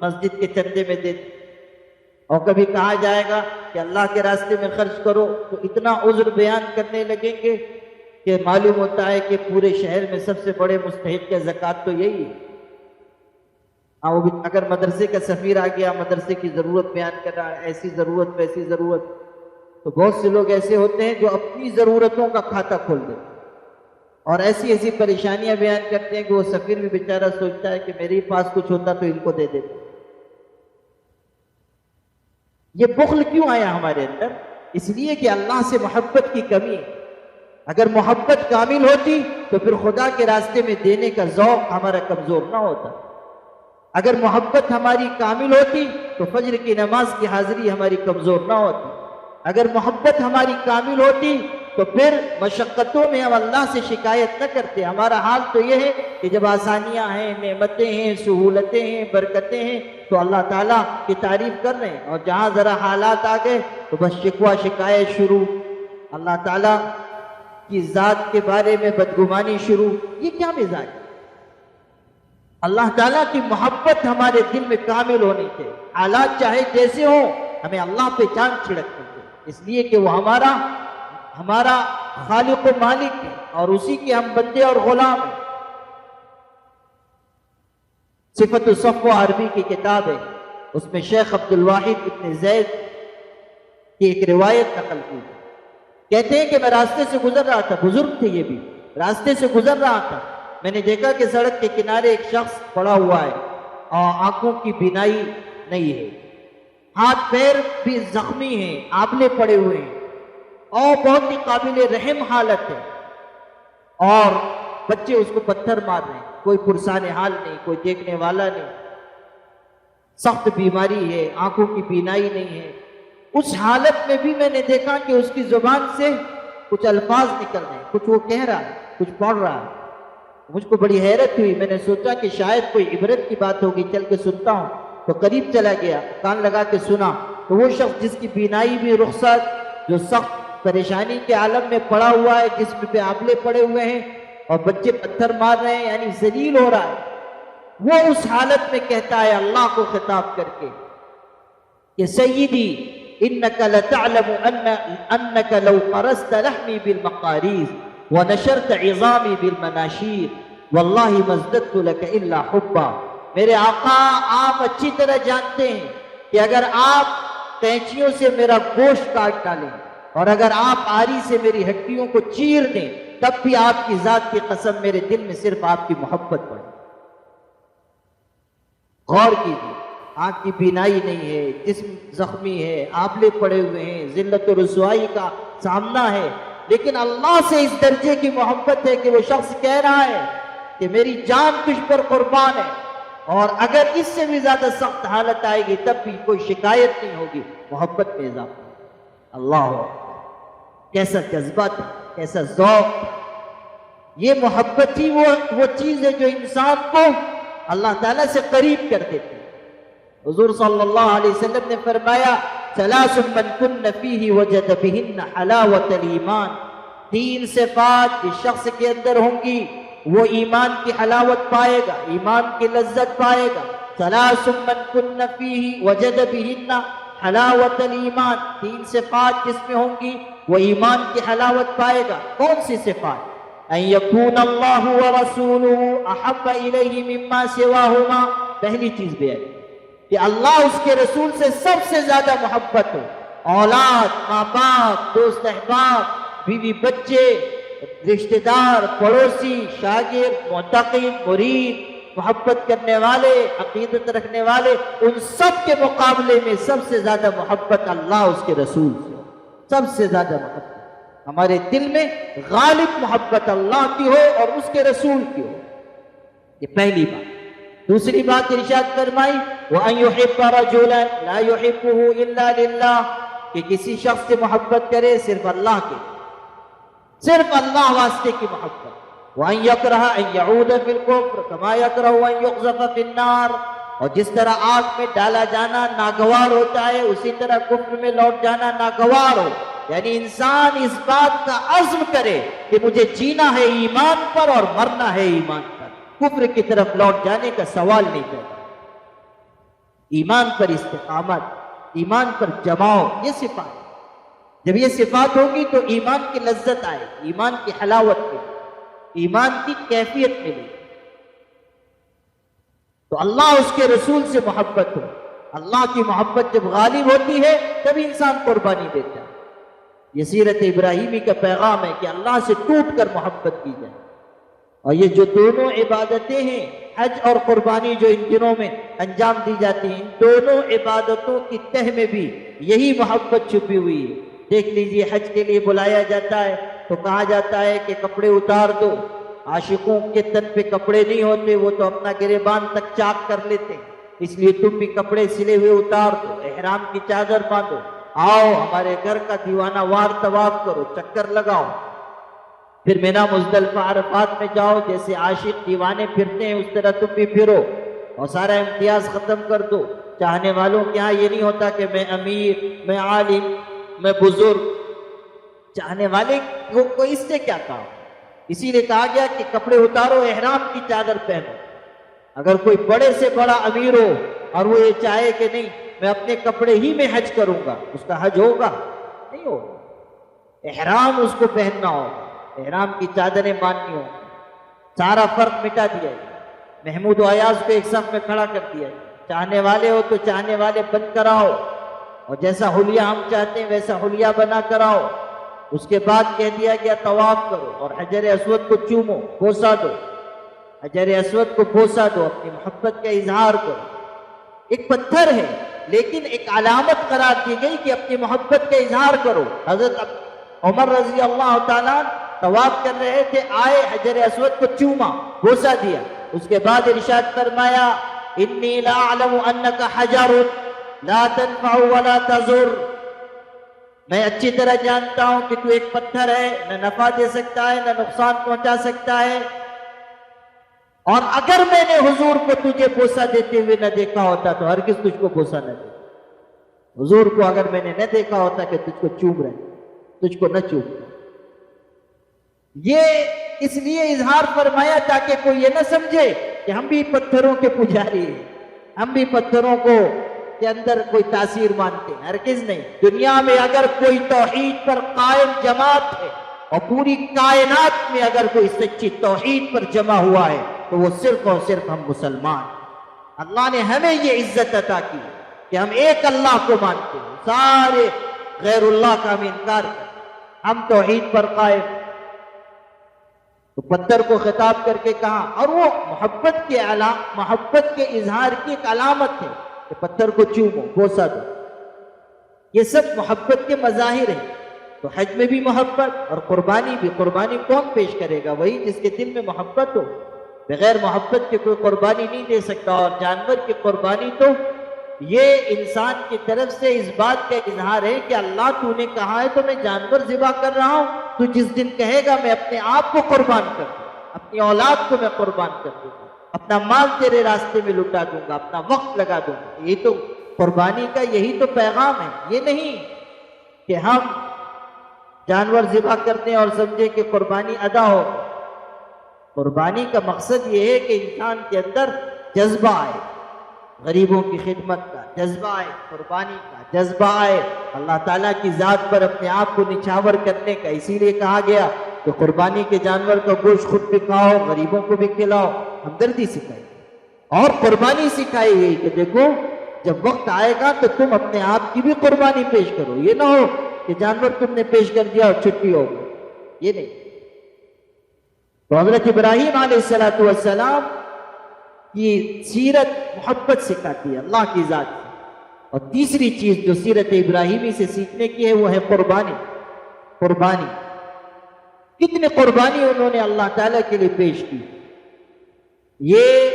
مسجد کے چندے میں دیتے، اور کبھی کہا جائے گا کہ اللہ کے راستے میں خرچ کرو تو اتنا عذر بیان کرنے لگیں گے کہ معلوم ہوتا ہے کہ پورے شہر میں سب سے بڑے مستحق زکوٰۃ تو یہی ہے۔ وہ بھی اگر مدرسے کا سفیر آ گیا، مدرسے کی ضرورت بیان کر رہا ہے، ایسی ضرورت ویسی ضرورت، تو بہت سے لوگ ایسے ہوتے ہیں جو اپنی ضرورتوں کا کھاتا کھول دیتے اور ایسی ایسی پریشانیاں بیان کرتے ہیں کہ وہ سفیر بھی بیچارہ سوچتا ہے کہ میرے پاس کچھ ہوتا تو ان کو دے دیتا۔ یہ بخل کیوں آیا ہمارے اندر؟ اس لیے کہ اللہ سے محبت کی کمی ہے۔ اگر محبت کامل ہوتی تو پھر خدا کے راستے میں دینے کا ذوق ہمارا کمزور نہ ہوتا۔ اگر محبت ہماری کامل ہوتی تو فجر کی نماز کی حاضری ہماری کمزور نہ ہوتی۔ اگر محبت ہماری کامل ہوتی تو تو پھر مشقتوں میں ہم اللہ سے شکایت نہ کرتے. ہمارا حال تو یہ ہے کہ جب آسانیاں ہیں، نعمتیں ہیں، سہولتیں ہیں، برکتیں ہیں تو اللہ تعالیٰ کی تعریف کر رہے ہیں، اور جہاں ذرا حالات آ گئے تو بس شکوہ شکایت شروع، اللہ تعالیٰ کی ذات کے بارے میں بدگمانی شروع. یہ کیا مزاج ہے؟ اللہ تعالیٰ کی محبت ہمارے دل میں کامل ہونی چاہیے. حالات چاہے جیسے ہوں ہمیں اللہ پہ جان چھڑکنی چاہیے، اس لیے کہ وہ ہمارا خالق و مالک ہے اور اسی کے ہم بندے اور غلام ہیں. صفت الصفوہ عربی کی کتاب ہے، اس میں شیخ عبد الواحد ابن زید کی ایک روایت نقل کی. کہتے ہیں کہ میں راستے سے گزر رہا تھا، بزرگ تھے یہ بھی، راستے سے گزر رہا تھا، میں نے دیکھا کہ سڑک کے کنارے ایک شخص پڑا ہوا ہے اور آنکھوں کی بینائی نہیں ہے، ہاتھ پیر بھی زخمی ہیں، آبلے پڑے ہوئے ہیں اور بہت ہی قابل رحم حالت ہے، اور بچے اس کو پتھر مار رہے ہیں، کوئی پرسان حال نہیں، کوئی دیکھنے والا نہیں، سخت بیماری ہے، آنکھوں کی بینائی نہیں ہے. اس حالت میں بھی میں نے دیکھا کہ اس کی زبان سے کچھ الفاظ نکل رہے ہیں، کچھ وہ کہہ رہا ہے، کچھ پڑھ رہا ہے. مجھ کو بڑی حیرت ہوئی، میں نے سوچا کہ شاید کوئی عبرت کی بات ہوگی، چل کے سنتا ہوں. تو قریب چلا گیا، کان لگا کے سنا تو وہ شخص جس کی بینائی بھی رخصت، جو سخت پریشانی کے عالم میں پڑا ہوا ہے، جسم پہ آبلے پڑے ہوئے ہیں اور بچے پتھر مار رہے ہیں، یعنی ذلیل ہو رہا ہے، وہ اس حالت میں کہتا ہے اللہ کو خطاب کر کے کہ سیدی انک لتعلم انک لو قرست لحمی بالمقاریز ونشرت عظامی بالمناشیر واللہ ما ازددت لک الا حبا. میرے آقا آپ اچھی طرح جانتے ہیں کہ اگر آپ قینچیوں سے میرا گوشت کاٹ ڈالیں اور اگر آپ آری سے میری ہڈیوں کو چیر دیں تب بھی آپ کی ذات کی قسم میرے دل میں صرف آپ کی محبت پڑے. غور کیجیے، آنکھ کی بینائی نہیں ہے، جسم زخمی ہے، آبلے پڑے ہوئے ہیں، ذلت و رسوائی کا سامنا ہے، لیکن اللہ سے اس درجے کی محبت ہے کہ وہ شخص کہہ رہا ہے کہ میری جان تجھ پر قربان ہے، اور اگر اس سے بھی زیادہ سخت حالت آئے گی تب بھی کوئی شکایت نہیں ہوگی. محبت میں اضافہ. اللہ اکبر، کیسا جذبہ تھا، کیسا ذوق. یہ محبت ہی وہ چیز ہے جو انسان کو اللہ تعالیٰ سے قریب کر دیتی ہے. حضور صلی اللہ علیہ وسلم نے فرمایا ثلاث من کن فیہ وجد بہن حلاوت الایمان. 3 صفات جس شخص کے اندر ہوں گی وہ ایمان کی حلاوت پائے گا، ایمان کی لذت پائے گا. ثلاث من کن فیہ وجد بہن حلاوت الایمان. 3 صفات جس میں ہوں گی وہ ایمان کی حلاوت پائے گا. کون سی صفات؟ ان یکون اللہ ورسولہ احب الیہ مما سواہما. پہلی چیز بیان کہ اللہ اس کے رسول سے سب سے زیادہ محبت ہو. اولاد، ماں باپ، دوست احباب، بیوی بچے، رشتہ دار، پڑوسی، شاگرد، معتقد، مرید، محبت کرنے والے، عقیدت رکھنے والے، ان سب کے مقابلے میں سب سے زیادہ محبت اللہ اس کے رسول سے. سب سے زیادہ محبت ہمارے دل میں غالب محبت اللہ کی ہو اور اس کے رسول کی ہو. یہ پہلی بات. دوسری بات ارشاد فرمائی وَأَن يُحِبَّ رَجُلًا لَا يُحِبُّهُ إِلَّا لِلَّهِ، کہ کسی شخص سے محبت کرے صرف اللہ کے، صرف اللہ واسطے کی محبت. وَأَن يَكْرَهَ أَن يَعُودَ فِي الْكُفْرِ كَمَا يَكْرَهُ أَن يُقْذَفَ فِي النَّارِ. اور جس طرح آگ میں ڈالا جانا ناگوار ہوتا ہے اسی طرح کفر میں لوٹ جانا ناگوار ہو. یعنی انسان اس بات کا عزم کرے کہ مجھے جینا ہے ایمان پر اور مرنا ہے ایمان پر، کفر کی طرف لوٹ جانے کا سوال نہیں کرتا. ایمان پر استقامت، ایمان پر جماؤ، یہ صفات. جب یہ صفات ہوگی تو ایمان کی لذت آئے، ایمان کی حلاوت ملے، ایمان کی کیفیت ملے. تو اللہ اس کے رسول سے محبت ہو. اللہ کی محبت جب غالب ہوتی ہے تب انسان قربانی دیتا ہے. یہ سیرت ابراہیمی کا پیغام ہے کہ اللہ سے ٹوٹ کر محبت کی جائے. اور یہ جو دونوں عبادتیں ہیں، حج اور قربانی جو ان دنوں میں انجام دی جاتی ہیں، ان دونوں عبادتوں کی تہ میں بھی یہی محبت چھپی ہوئی ہے. دیکھ لیجئے حج کے لیے بلایا جاتا ہے تو کہا جاتا ہے کہ کپڑے اتار دو. عاشقوں کے تن پہ کپڑے نہیں ہوتے، وہ تو اپنا گریبان تک چاک کر لیتے، اس لیے تم بھی کپڑے سلے ہوئے اتار دو، احرام کی چادر باندھو. آؤ ہمارے گھر کا دیوانہ وار طواف کرو، چکر لگاؤ، پھر مینا مزدلفہ عرفات میں جاؤ، جیسے عاشق دیوانے پھرتے ہیں اس طرح تم بھی پھرو اور سارا امتیاز ختم کر دو۔ چاہنے والوں کے یہاں یہ نہیں ہوتا کہ میں امیر، میں عالم، میں بزرگ، چاہنے والے کو اس سے کیا کہا؟ اسی لیے کہا گیا کہ کپڑے اتارو، احرام کی چادر پہنو۔ اگر کوئی بڑے سے بڑا امیر ہو اور وہ یہ چاہے کہ نہیں میں اپنے کپڑے ہی میں حج کروں گا، اس کا حج ہوگا؟ نہیں ہوگا۔ احرام اس کو پہننا ہوگا، احرام کی چادریں باندھنی ہوں، سارا فرق مٹا دیا ہے۔ محمود و ایاز کو ایک صف میں کھڑا کر دیا ہے، چاہنے والے ہو تو چاہنے والے بن کر آؤ، اور جیسا حلیہ ہم چاہتے ہیں ویسا حلیہ بنا کر آؤ۔ اس کے بعد کہہ دیا گیا طواف کرو اور حجر اسود کو چومو، بوسہ دو، حجر اسود کو بوسہ دو، اپنی محبت کا اظہار کرو۔ ایک پتھر ہے لیکن ایک علامت قرار دی گئی کہ اپنی محبت کا اظہار کرو۔ حضرت عمر رضی اللہ تعالیٰ طواف کر رہے تھے، آئے حجر اسود کو چوما، بوسہ دیا، اس کے بعد ارشاد فرمایا انی لا اعلم انک حجر لا تنفع ولا تضر، میں اچھی طرح جانتا ہوں کہ تو ایک پتھر ہے، نہ نفع دے سکتا ہے نہ نقصان پہنچا سکتا ہے، اور اگر میں نے حضور کو تجھے بوسہ دیتے ہوئے نہ دیکھا ہوتا تو ہرگز تجھ کو بوسہ نہ دیتا۔ حضور کو اگر میں نے نہ دیکھا ہوتا کہ تجھ کو چوم رہے، تجھ کو نہ چوم رہے۔ یہ اس لیے اظہار فرمایا تاکہ کوئی یہ نہ سمجھے کہ ہم بھی پتھروں کے پجاری ہیں، ہم بھی پتھروں کو کے اندر کوئی تاثیر مانتے ہیں، ہرگز نہیں۔ دنیا میں اگر کوئی توحید پر قائم جماعت ہے اور پوری کائنات میں اگر کوئی سچی توحید پر جمع ہوا ہے تو وہ صرف اور صرف ہم مسلمان۔ اللہ نے ہمیں یہ عزت عطا کی کہ ہم ایک اللہ کو مانتے ہیں، سارے غیر اللہ کا ہم انکار کرتے، ہم توحید پر قائم۔ تو پتھر کو خطاب کر کے کہا، اور وہ محبت کے اظہار کی ایک علامت ہے کہ پتھر کو چومو، بوسہ دو، یہ سب محبت کے مظاہر ہیں۔ تو حج میں بھی محبت اور قربانی بھی۔ قربانی کون پیش کرے گا؟ وہی جس کے دل میں محبت ہو، بغیر محبت کے کوئی قربانی نہیں دے سکتا۔ اور جانور کی قربانی تو یہ انسان کی طرف سے اس بات کا اظہار ہے کہ اللہ تو نے کہا ہے تو میں جانور ذبح کر رہا ہوں، تو جس دن کہے گا میں اپنے آپ کو قربان کر دوں گا، اپنی اولاد کو میں قربان کر دوں گا، اپنا مال تیرے راستے میں لٹا دوں گا، اپنا وقت لگا دوں گا۔ یہ تو قربانی کا یہی تو پیغام ہے۔ یہ نہیں کہ ہم جانور ذبح کرتے ہیں اور سمجھے کہ قربانی ادا ہو۔ قربانی کا مقصد یہ ہے کہ انسان کے اندر جذبہ آئے، غریبوں کی خدمت کا جذبہ آئے، قربانی کا جذبہ آئے، اللہ تعالیٰ کی ذات پر اپنے آپ کو نچھاور کرنے کا۔ اسی لیے کہا گیا کہ قربانی کے جانور کا گوشت خود بھی کھاؤ، غریبوں کو بھی کھلاؤ، ہمدردی سکھائی اور قربانی سکھائی گئی کہ دیکھو جب وقت آئے گا تو تم اپنے آپ کی بھی قربانی پیش کرو۔ یہ نہ ہو کہ جانور تم نے پیش کر دیا اور چھٹی ہو گئی، یہ نہیں۔ تو حضرت ابراہیم علیہ السلام کی سیرت محبت سکھاتی ہے اللہ کی ذات سے۔ اور تیسری چیز جو سیرت ابراہیمی سے سیکھنے کی ہے وہ ہے قربانی۔ قربانی کتنی قربانی انہوں نے اللہ تعالیٰ کے لیے پیش کی۔ یہ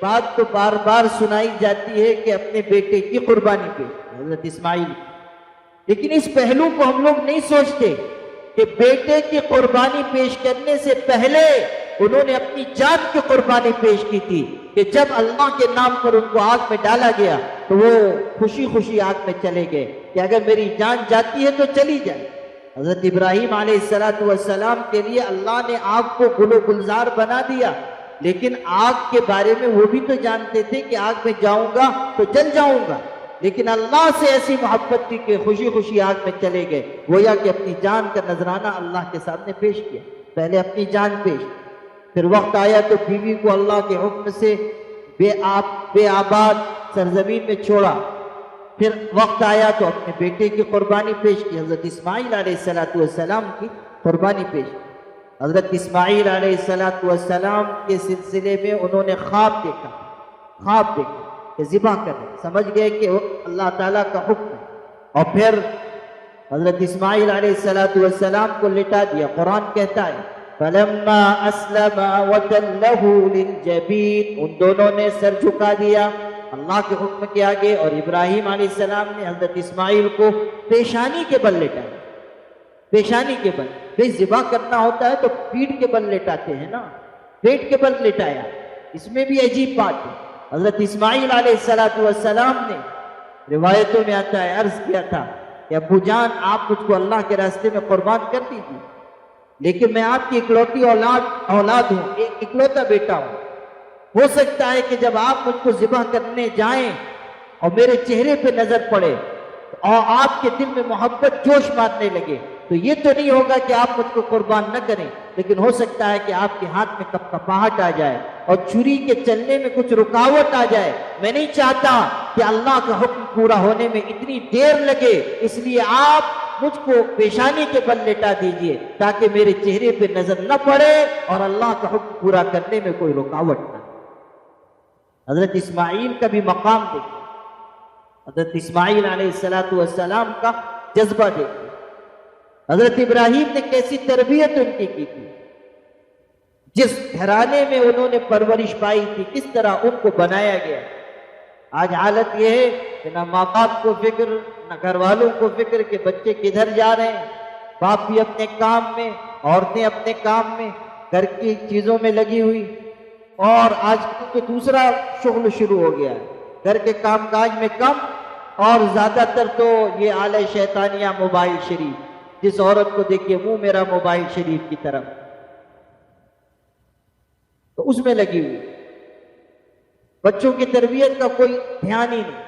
بات تو بار بار سنائی جاتی ہے کہ اپنے بیٹے کی قربانی پیش کی، حضرت اسماعیل، لیکن اس پہلو کو ہم لوگ نہیں سوچتے کہ بیٹے کی قربانی پیش کرنے سے پہلے انہوں نے اپنی جان کی قربانی پیش کی تھی کہ جب اللہ کے نام پر ان کو آگ میں ڈالا گیا تو وہ خوشی خوشی آگ میں چلے گئے کہ اگر میری جان جاتی ہے تو چلی جائے۔ حضرت ابراہیم علیہ السلام کے لیے اللہ نے آگ کو گل و گلزار بنا دیا، لیکن آگ کے بارے میں وہ بھی تو جانتے تھے کہ آگ میں جاؤں گا تو جل جاؤں گا، لیکن اللہ سے ایسی محبت تھی کہ خوشی خوشی آگ میں چلے گئے، گویا کہ اپنی جان کا نذرانہ اللہ کے سامنے پیش کیا۔ پہلے اپنی جان پیش، پھر وقت آیا تو بیوی کو اللہ کے حکم سے بے آباد سرزمین میں چھوڑا، پھر وقت آیا تو اپنے بیٹے کی قربانی پیش کی، حضرت اسماعیل علیہ السلام کی قربانی پیش کی۔ حضرت اسماعیل علیہ السلام کے سلسلے میں انہوں نے خواب دیکھا کہ ذبح کریں، سمجھ گئے کہ اللہ تعالیٰ کا حکم ہے، اور پھر حضرت اسماعیل علیہ السلام کو لٹا دیا۔ قرآن کہتا ہے فَلَمَّا أَسْلَمَا وَتَلَّهُ لِلْجَبِينِ، ان دونوں نے سر جھکا دیا، اللہ کے حکم کے آگے، اور ابراہیم علیہ السلام نے حضرت اسماعیل کو پیشانی کے بل لٹایا، پیشانی کے بل۔ بھئی ذبح کرنا ہوتا ہے تو پیٹھ کے بل لٹاتے ہیں نا، پیٹ کے بل لٹایا، اس میں بھی عجیب بات ہے۔ حضرت اسماعیل علیہ السلام نے روایتوں میں آتا ہے عرض کیا تھا کہ ابو جان آپ مجھ کو اللہ کے راستے میں قربان کر دیجیے، لیکن میں آپ کی اکلوتی اولاد ہوں، ایک اکلوتا بیٹا ہوں، ہو سکتا ہے کہ جب آپ مجھ کو ذبح کرنے جائیں اور میرے چہرے پہ نظر پڑے اور آپ کے دل میں محبت جوش مارنے لگے تو یہ تو نہیں ہوگا کہ آپ مجھ کو قربان نہ کریں، لیکن ہو سکتا ہے کہ آپ کے ہاتھ میں کپکپاہٹ آ جائے اور چھری کے چلنے میں کچھ رکاوٹ آ جائے۔ میں نہیں چاہتا کہ اللہ کا حکم پورا ہونے میں اتنی دیر لگے، اس لیے آپ مجھ کو پیشانی کے بل لٹا دیجئے تاکہ میرے چہرے پہ نظر نہ پڑے اور اللہ کا حکم پورا کرنے میں کوئی رکاوٹ نہ۔ حضرت اسماعیل کا بھی مقام دیکھیں، حضرت اسماعیل علیہ السلام کا جذبہ دیکھیں، حضرت ابراہیم نے کیسی تربیت ان کی تھی، جس گھرانے میں انہوں نے پرورش پائی تھی کس طرح ان کو بنایا گیا۔ آج حالت یہ ہے کہ نہ ماں باپ کو فکر، نہ گھر والوں کو فکر کہ بچے کدھر جا رہے ہیں، باپ بھی اپنے کام میں، عورتیں اپنے کام میں، گھر کی چیزوں میں لگی ہوئی، اور آج تو دوسرا شغل شروع ہو گیا ہے، گھر کے کام کاج میں کم اور زیادہ تر تو یہ آلہ شیطانیہ موبائل شریف، جس عورت کو دیکھیے منہ میرا موبائل شریف کی طرف، تو اس میں لگی ہوئی۔ بچوں کی تربیت کا کوئی دھیان ہی نہیں،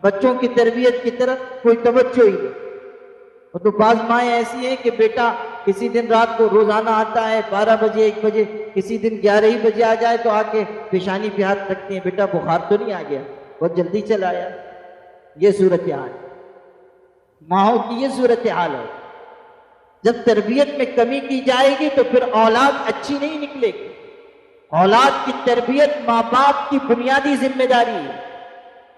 بچوں کی تربیت کی طرف کوئی توجہ ہی نہیں۔ وہ تو بعض مائیں ایسی ہیں کہ بیٹا کسی دن رات کو روزانہ آتا ہے 12 بجے 1 بجے، کسی دن 11 ہی بجے آ جائے تو آ کے پیشانی پہ ہاتھ رکھتی ہیں، بیٹا بخار تو نہیں آ گیا، بہت جلدی چلا آیا۔ یہ صورتحال، ماحول کی یہ صورتحال ہے۔ جب تربیت میں کمی کی جائے گی تو پھر اولاد اچھی نہیں نکلے گی۔ اولاد کی تربیت ماں باپ کی بنیادی ذمہ داری ہے۔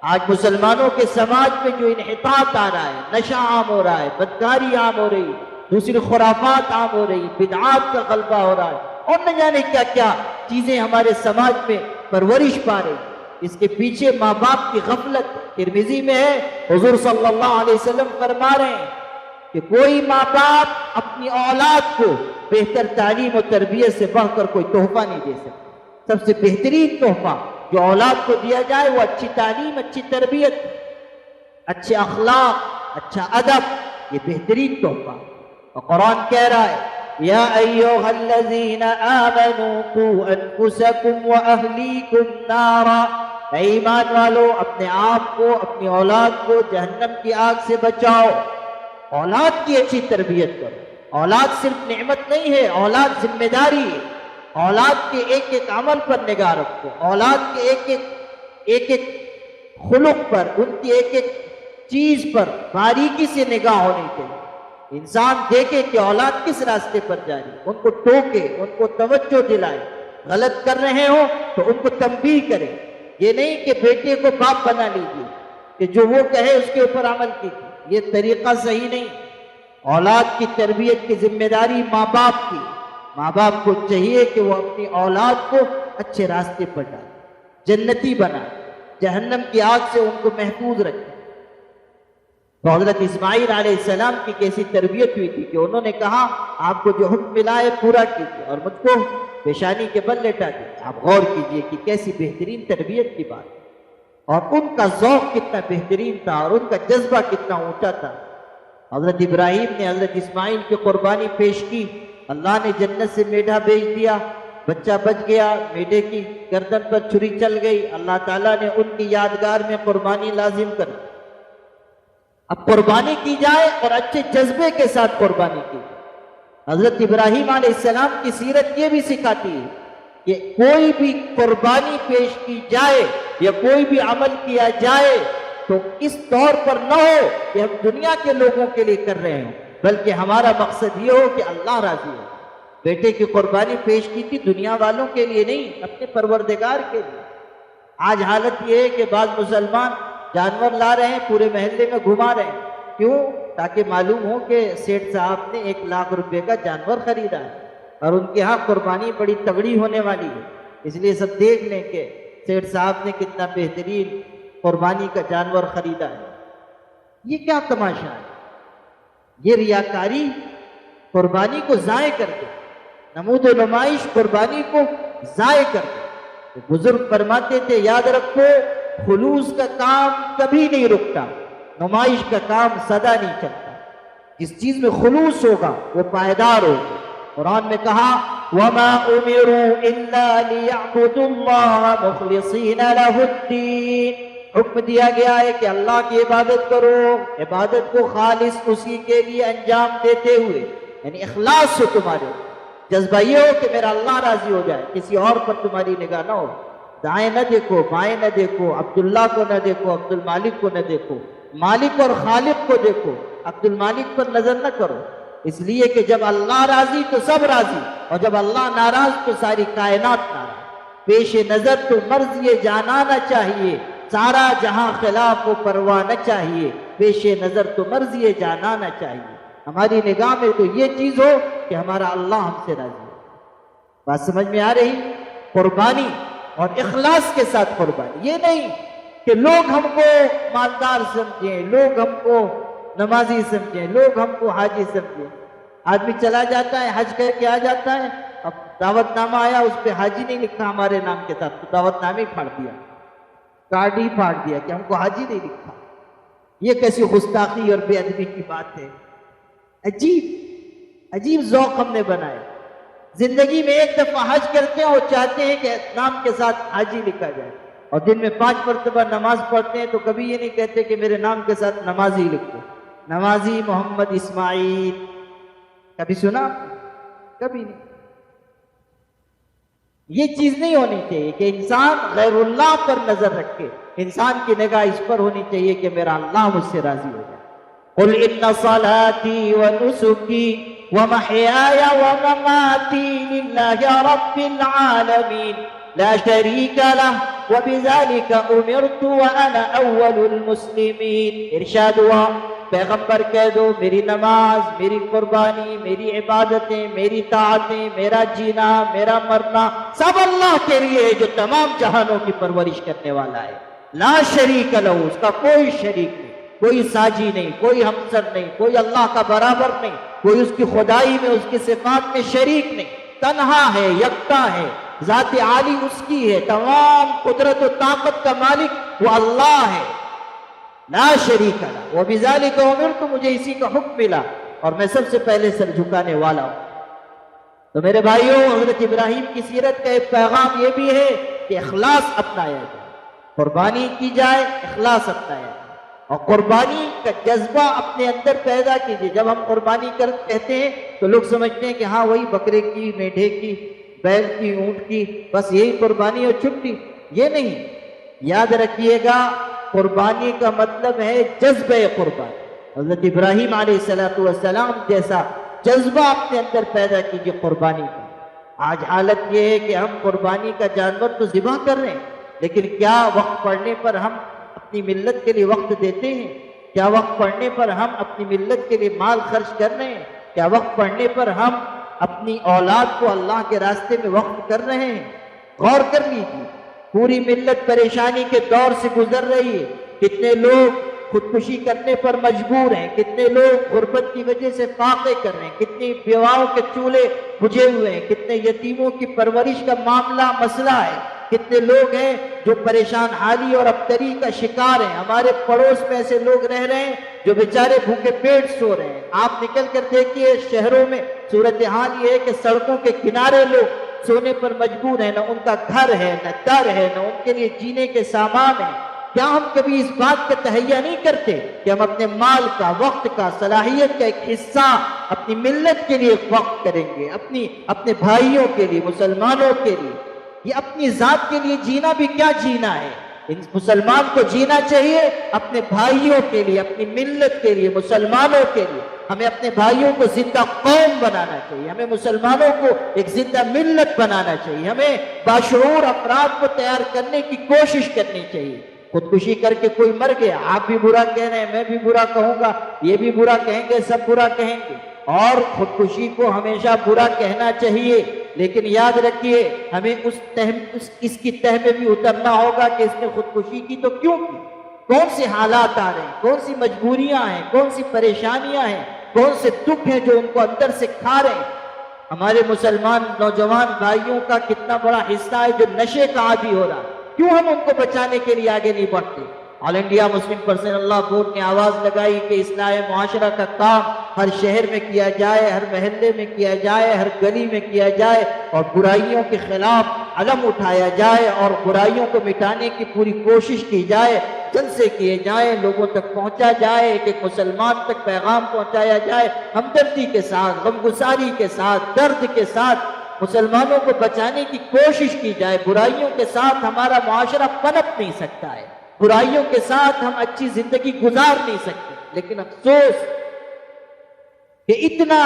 آج مسلمانوں کے سماج میں جو انحطاط آ رہا ہے، نشہ عام ہو رہا ہے، بدکاری عام ہو رہی ہے، دوسری خرافات عام ہو رہی، بدعات کا غلبہ ہو رہا ہے، اور نہ جانے کیا کیا چیزیں ہمارے سماج میں پرورش پا رہی، اس کے پیچھے ماں باپ کی غفلت۔ ترمذی میں ہے، حضور صلی اللہ علیہ وسلم فرما رہے ہیں کہ کوئی ماں باپ اپنی اولاد کو بہتر تعلیم و تربیت سے بڑھ کر کوئی تحفہ نہیں دے سکتا۔ سب سے بہترین تحفہ جو اولاد کو دیا جائے وہ اچھی تعلیم، اچھی تربیت، اچھے اخلاق، اچھا ادب، یہ بہترین تحفہ۔ اور قرآن کہہ رہا ہے یا ایھا الذین آمنوا قوا انفسکم واہلیکم نارا، اے ایمان والو اپنے آپ کو، اپنی اولاد کو جہنم کی آگ سے بچاؤ۔ اولاد کی اچھی تربیت کرو۔ اولاد صرف نعمت نہیں ہے، اولاد ذمہ داری ہے۔ اولاد کے ایک ایک عمل پر نگاہ رکھو، اولاد کے ایک ایک خلق پر، ان کی ایک ایک چیز پر باریکی سے نگاہ ہونی چاہیے۔ انسان دیکھے کہ اولاد کس راستے پر جا رہی ہے، ان کو ٹوکے، ان کو توجہ دلائے، غلط کر رہے ہو تو ان کو تنبیہ کرے۔ یہ نہیں کہ بیٹے کو باپ بنا لیجیے کہ جو وہ کہے اس کے اوپر عمل کیجیے، یہ طریقہ صحیح نہیں۔ اولاد کی تربیت کی ذمہ داری ماں باپ کی۔ ماں باپ کو چاہیے کہ وہ اپنی اولاد کو اچھے راستے پر ڈالے، جنتی بنائے، جہنم کی آگ سے ان کو محفوظ رکھے۔ تو حضرت اسماعیل علیہ السلام کی کیسی تربیت ہوئی تھی کہ انہوں نے کہا آپ کو جو حکم ملا ہے پورا کیجیے اور مجھ کو پیشانی کے بل لٹا دیجیے۔ آپ غور کیجیے کہ کیسی بہترین تربیت کی بات ہے، اور ان کا ذوق کتنا بہترین تھا اور ان کا جذبہ کتنا اونچا تھا۔ حضرت ابراہیم نے حضرت اسماعیل کی قربانی پیش کی، اللہ نے جنت سے میڈھا بھیج دیا، بچہ بچ گیا، میڈھے کی گردن پر چھری چل گئی، اللہ تعالیٰ نے ان کی یادگار میں قربانی لازم کر دی۔ اب قربانی کی جائے اور اچھے جذبے کے ساتھ قربانی کی جائے۔ حضرت ابراہیم علیہ السلام کی سیرت یہ بھی سکھاتی ہے کہ کوئی بھی قربانی پیش کی جائے یا کوئی بھی عمل کیا جائے تو اس طور پر نہ ہو کہ ہم دنیا کے لوگوں کے لیے کر رہے ہوں، بلکہ ہمارا مقصد یہ ہو کہ اللہ راضی ہو۔ بیٹے کی قربانی پیش کی تھی دنیا والوں کے لیے نہیں، اپنے پروردگار کے لیے۔ آج حالت یہ ہے کہ بعض مسلمان جانور لا رہے ہیں، پورے محلے میں گھما رہے ہیں، کیوں؟ تاکہ معلوم ہو کہ سیٹھ صاحب نے 1 لاکھ روپے کا جانور خریدا ہے اور ان کے ہاں قربانی بڑی تگڑی ہونے والی ہے، اس لیے سب دیکھ لیں کہ سیٹھ صاحب نے کتنا بہترین قربانی کا جانور خریدا ہے. یہ کیا تماشا ہے؟ یہ ریاکاری قربانی کو ضائع کر دے، نمود و نمائش قربانی کو ضائع کر دے. تو بزرگ فرماتے تھے یاد رکھو خلوص کا کام کبھی نہیں رکتا، نمائش کا کام سدا نہیں چلتا. جس چیز میں خلوص ہوگا وہ پائیدار ہوگا. قرآن میں کہا وَمَا أُمِرُوا إِلَّا لِيَعْبُدُوا اللَّهَ مُخْلِصِينَ لَهُ الدِّينَ. حکم دیا گیا ہے کہ اللہ کی عبادت کرو، عبادت کو خالص اسی کے لیے انجام دیتے ہوئے، یعنی اخلاص سے تمہارے جذبہ یہ ہو کہ میرا اللہ راضی ہو جائے، کسی اور پر تمہاری نگاہ نہ ہو. دائیں نہ دیکھو، بائیں نہ دیکھو، عبداللہ کو نہ دیکھو، عبد المالک کو نہ دیکھو، مالک اور خالق کو دیکھو، عبد المالک پر نظر نہ کرو. اس لیے کہ جب اللہ راضی تو سب راضی، اور جب اللہ ناراض تو ساری کائنات ناراض. پیش نظر تو مرضی جانا نہ چاہیے، سارا جہاں خلاف و پرواہ نہ چاہیے، پیش نظر تو مرضی جانا نہ چاہیے. ہماری نگاہ میں تو یہ چیز ہو کہ ہمارا اللہ ہم سے راضی ہو. بات سمجھ میں آ رہی؟ قربانی اور اخلاص کے ساتھ قربانی. یہ نہیں کہ لوگ ہم کو مالدار سمجھیں، لوگ ہم کو نمازی سمجھیں، لوگ ہم کو حاجی سمجھیں. آدمی چلا جاتا ہے حج کر کے آ جاتا ہے، اب دعوت نامہ آیا اس پہ حاجی نہیں لکھا ہمارے نام کے ساتھ، تو دعوت نامہ ہی پھاڑ دیا، کارڈ ہی پھاڑ دیا کہ ہم کو حاجی نہیں لکھا. یہ کیسی گستاخی اور بے ادبی کی بات ہے. عجیب ذوق ہم نے بنائے. زندگی میں ایک دفعہ حج کرتے ہیں اور چاہتے ہیں کہ نام کے ساتھ حاجی لکھا جائے، اور دن میں 5 مرتبہ نماز پڑھتے ہیں تو کبھی یہ نہیں کہتے کہ میرے نام کے ساتھ نمازی لکھو، نمازی محمد اسماعیل. کبھی سنا؟ کبھی نہیں. یہ چیز نہیں ہونی چاہیے کہ انسان غیر اللہ پر نظر رکھے. انسان کی نگاہ اس پر ہونی چاہیے کہ میرا اللہ مجھ سے راضی ہو جائے. قل ان صلاتي ونسكي ومحياي ومماتي لله رب العالمين لا شريك له وبذلك امرت وانا اول المسلمين. ارشاد ہوا پیغمبر کہہ دو میری نماز، میری قربانی، میری عبادتیں، میری طاعتیں، میرا جینا، میرا مرنا سب اللہ کے لیے جو تمام جہانوں کی پرورش کرنے والا ہے. لا شریک لہ، اس کا کوئی شریک نہیں، کوئی ساجی نہیں، کوئی ہمسر نہیں، کوئی اللہ کا برابر نہیں، کوئی اس کی خدائی میں اس کی صفات میں شریک نہیں. تنہا ہے، یکتا ہے، ذات عالی اس کی ہے، تمام قدرت و طاقت کا مالک وہ اللہ ہے. لا شریک لہ وبذالک امرت، مجھے اسی کا حکم ملا اور میں سب سے پہلے سر جھکانے والا ہوں. تو میرے بھائیوں، حضرت ابراہیم کی سیرت کا ایک پیغام یہ بھی ہے کہ اخلاص اپنایا جائے، قربانی کی جائے، اخلاص اپنایا جائے، اور قربانی کا جذبہ اپنے اندر پیدا کیجیے. جب ہم قربانی کہتے ہیں تو لوگ سمجھتے ہیں کہ ہاں وہی بکرے کی، میڈھے کی، بیل کی، اونٹ کی، بس یہی قربانی اور چھٹی. یہ نہیں. یاد رکھیے گا قربانی کا مطلب ہے جذبہ قربانی. حضرت ابراہیم علیہ السلام جیسا جذبہ اپنے اندر پیدا کیجیے قربانی کا. آج حالت یہ ہے کہ ہم قربانی کا جانور تو ذبح کر رہے ہیں، لیکن کیا وقت پڑنے پر ہم اپنی ملت کے لیے وقت دیتے ہیں؟ کیا وقت پڑنے پر ہم اپنی ملت کے لیے مال خرچ کر رہے ہیں؟ کیا وقت پڑنے پر ہم اپنی اولاد کو اللہ کے راستے میں وقف کر رہے ہیں؟ غور کر لیجیے. پوری ملت پریشانی کے دور سے گزر رہی ہے. کتنے لوگ خودکشی کرنے پر مجبور ہیں، کتنے لوگ غربت کی وجہ سے فاقے کر رہے ہیں، کتنی بیواؤں کے چولہے بجھے ہوئے ہیں، کتنے یتیموں کی پرورش کا معاملہ مسئلہ ہے، کتنے لوگ ہیں جو پریشان حالی اور ابتری کا شکار ہیں. ہمارے پڑوس میں ایسے لوگ رہ رہے ہیں جو بیچارے بھوکے پیٹ سو رہے ہیں. آپ نکل کر دیکھیے شہروں میں صورتحال یہ ہے کہ سڑکوں کے کنارے لوگ سونے پر مجبور ہیں، نہ ان کا گھر ہے، نہ در ہے، نہ ان کے لیے جینے کے سامان ہیں. کیا ہم کبھی اس بات کا تہیہ نہیں کرتے کہ ہم اپنے مال کا، وقت کا، صلاحیت کا ایک حصہ اپنی ملت کے لیے وقف کریں گے، اپنے بھائیوں کے لیے، مسلمانوں کے لیے؟ یہ اپنی ذات کے لیے جینا بھی کیا جینا ہے. مسلمان کو جینا چاہیے اپنے بھائیوں کے لیے، اپنی ملت کے لیے، مسلمانوں کے لیے. ہمیں اپنے بھائیوں کو زندہ قوم بنانا چاہیے، ہمیں مسلمانوں کو ایک زندہ ملت بنانا چاہیے، ہمیں باشعور افراد کو تیار کرنے کی کوشش کرنی چاہیے. خودکشی کر کے کوئی مر گیا، آپ بھی برا کہہ رہے ہیں، میں بھی برا کہوں گا، یہ بھی برا کہیں گے، سب برا کہیں گے. اور خودکشی کو ہمیشہ برا کہنا چاہیے. لیکن یاد رکھیے ہمیں اس کی تہ میں بھی اترنا ہوگا کہ اس نے خودکشی کی تو کیوں کی، کون سے حالات آ رہے ہیں، کون سی مجبوریاں ہیں، کون سی پریشانیاں ہیں، کون سے دکھ ہیں جو ان کو اندر سے کھا رہے ہیں۔ ہمارے مسلمان نوجوان بھائیوں کا کتنا بڑا حصہ ہے جو نشے کا عادی ہو رہا ہے، کیوں ہم ان کو بچانے کے لیے آگے نہیں بڑھتے؟ آل انڈیا مسلم پرسنل لا بورڈ نے آواز لگائی کہ اصلاح معاشرہ کا کام ہر شہر میں کیا جائے، ہر محلے میں کیا جائے، ہر گلی میں کیا جائے، اور برائیوں کے خلاف علم اٹھایا جائے اور برائیوں کو مٹانے کی پوری کوشش کی جائے، جلسے کیے جائیں، لوگوں تک پہنچا جائے، ایک ایک مسلمان تک پیغام پہنچایا جائے، ہمدردی کے ساتھ، غمگساری کے ساتھ، درد کے ساتھ مسلمانوں کو بچانے کی کوشش کی جائے۔ برائیوں کے ساتھ ہمارا معاشرہ پنپ نہیں سکتا ہے، برائیوں کے ساتھ ہم اچھی زندگی گزار نہیں سکتے، لیکن افسوس کہ اتنا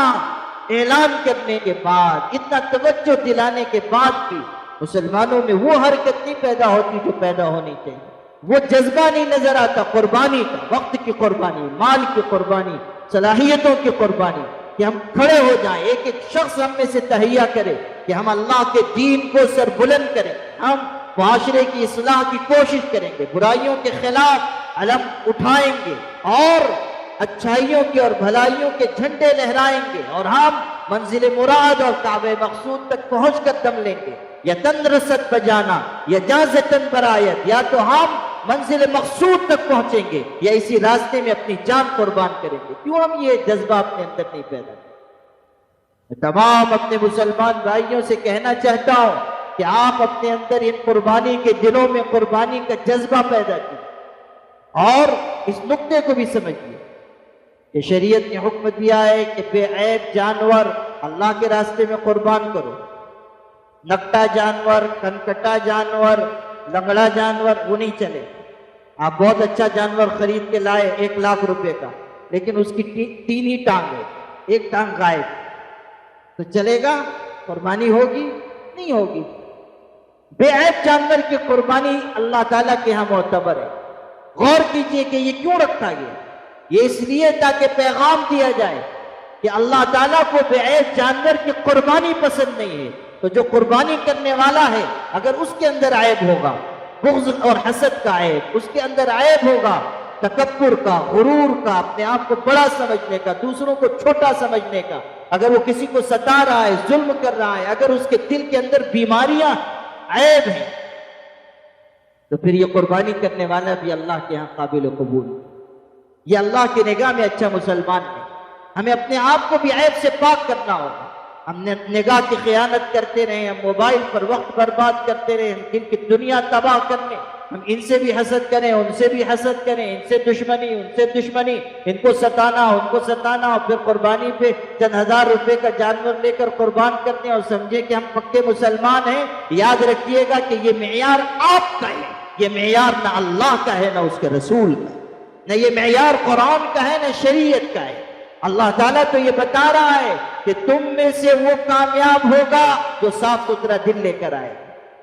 اعلان کرنے کے بعد، اتنا توجہ دلانے کے بعد بھی مسلمانوں میں وہ حرکت نہیں پیدا ہوتی جو پیدا ہونی چاہیے، وہ جذبہ نہیں نظر آتا قربانی کا، وقت کی قربانی، مال کی قربانی، صلاحیتوں کی قربانی، کہ ہم کھڑے ہو جائیں، ایک ایک شخص ہم میں سے تہیہ کرے کہ ہم اللہ کے دین کو سر بلند کریں، ہم معاشرے کی اصلاح کی کوشش کریں گے، برائیوں کے خلاف علم اٹھائیں گے اور اچھائیوں کے اور بھلائیوں کے جھنڈے لہرائیں گے، اور ہم منزل مراد اور کعبہ مقصود تک پہنچ کر دم لیں گے۔ یا تندرست بجانا یا جازتن برایت، یا تو ہم منزل مقصود تک پہنچیں گے یا اسی راستے میں اپنی جان قربان کریں گے۔ کیوں ہم یہ جذبہ اپنے اندر نہیں پیدا کرتے؟ میں تمام اپنے مسلمان بھائیوں سے کہنا چاہتا ہوں کہ آپ اپنے اندر ان قربانی کے دنوں میں قربانی کا جذبہ پیدا کیجیے، اور اس نقطے کو بھی سمجھیے کہ شریعت نے حکم دیا ہے کہ بے عیب جانور اللہ کے راستے میں قربان کرو۔ نکٹا جانور، کنکٹا جانور، لنگڑا جانور وہ نہیں چلے۔ آپ بہت اچھا جانور خرید کے لائے 1,00,000 روپے کا، لیکن اس کی 3 ہی ٹانگ ہے، ایک ٹانگ غائب، تو چلے گا؟ قربانی ہوگی؟ نہیں ہوگی۔ بے عیب جانور کی قربانی اللہ تعالیٰ کے ہاں معتبر ہے۔ غور کیجئے کہ یہ کیوں رکھا گیا؟ یہ اس لیے تاکہ پیغام دیا جائے کہ اللہ تعالیٰ کو بے عیب جانور کی قربانی پسند نہیں ہے، تو جو قربانی کرنے والا ہے اگر اس کے اندر عیب ہوگا، بغض اور حسد کا عیب، اس کے اندر عیب ہوگا تکبر کا، غرور کا، اپنے آپ کو بڑا سمجھنے کا، دوسروں کو چھوٹا سمجھنے کا، اگر وہ کسی کو ستا رہا ہے، ظلم کر رہا ہے، اگر اس کے دل کے اندر بیماریاں، عیب ہیں، تو پھر یہ قربانی کرنے والا بھی اللہ کے ہاں قابل قبول ہے۔ یہ اللہ کی نگاہ میں اچھا مسلمان ہے۔ ہمیں اپنے آپ کو بھی عیب سے پاک کرنا ہوگا۔ ہم نے نگاہ کی خیانت کرتے رہے، ہم موبائل پر وقت برباد کرتے رہے، ہم جن کی دنیا تباہ کرنے، ہم ان سے بھی حسد کریں، ان سے بھی حسد کریں، ان سے دشمنی، ان سے دشمنی، ان کو ستانا، ان کو ستانا، اور پھر قربانی پہ چند ہزار روپے کا جانور لے کر قربان کرتے ہیں اور سمجھے کہ ہم پکے مسلمان ہیں۔ یاد رکھیے گا کہ یہ معیار آپ کا ہے، یہ معیار نہ اللہ کا ہے نہ اس کے رسول کا، نہ یہ معیار قرآن کا ہے نہ شریعت کا ہے۔ اللہ تعالیٰ تو یہ بتا رہا ہے کہ تم میں سے وہ کامیاب ہوگا جو صاف ستھرا دل لے کر آئے۔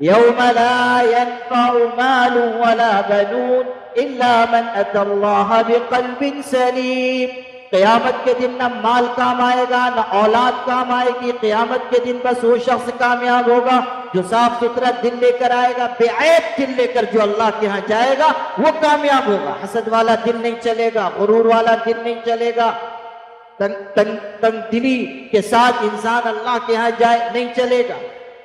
یوم لا ينفع مال ولا بنون الا من اتى الله بقلب سلیم۔ قیامت کے دن نہ مال کام آئے گا نہ اولاد کام آئے گی۔ قیامت کے دن بس وہ شخص کامیاب ہوگا جو صاف ستھرا دل لے کر آئے گا، بے عیب دل لے کر جو اللہ کے ہاں جائے گا وہ کامیاب ہوگا۔ حسد والا دل نہیں چلے گا، غرور والا دل نہیں چلے گا، تنگ دلی کے ساتھ انسان اللہ کے ہاں جائے نہیں چلے گا،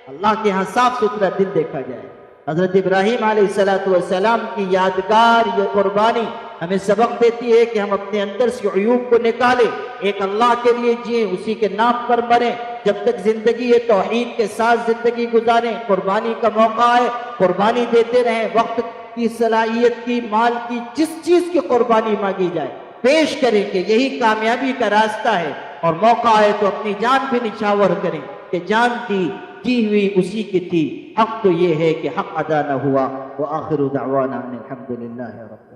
اللہ کے ہاں صاف ستھرا دل دیکھا جائے۔ حضرت ابراہیم علیہ السلام کی یادگار یہ قربانی ہمیں سبق دیتی ہے کہ ہم اپنے اندر سے عیوب کو نکالیں، ایک اللہ کے لیے جئیں، اسی کے نام پر مریں، جب تک زندگی ہے توحید کے ساتھ زندگی گزاریں۔ قربانی کا موقع ہے، قربانی دیتے رہیں، وقت کی، صلاحیت کی، مال کی، جس چیز کی قربانی مانگی جائے پیش کریں کہ یہی کامیابی کا راستہ ہے، اور موقع ہے تو اپنی جان بھی نچھاور کریں کہ جان دی ہوئی اسی کی تھی۔ حق تو یہ ہے کہ حق ادا نہ ہوا۔ وآخر دعوانا ان الحمد للہ رب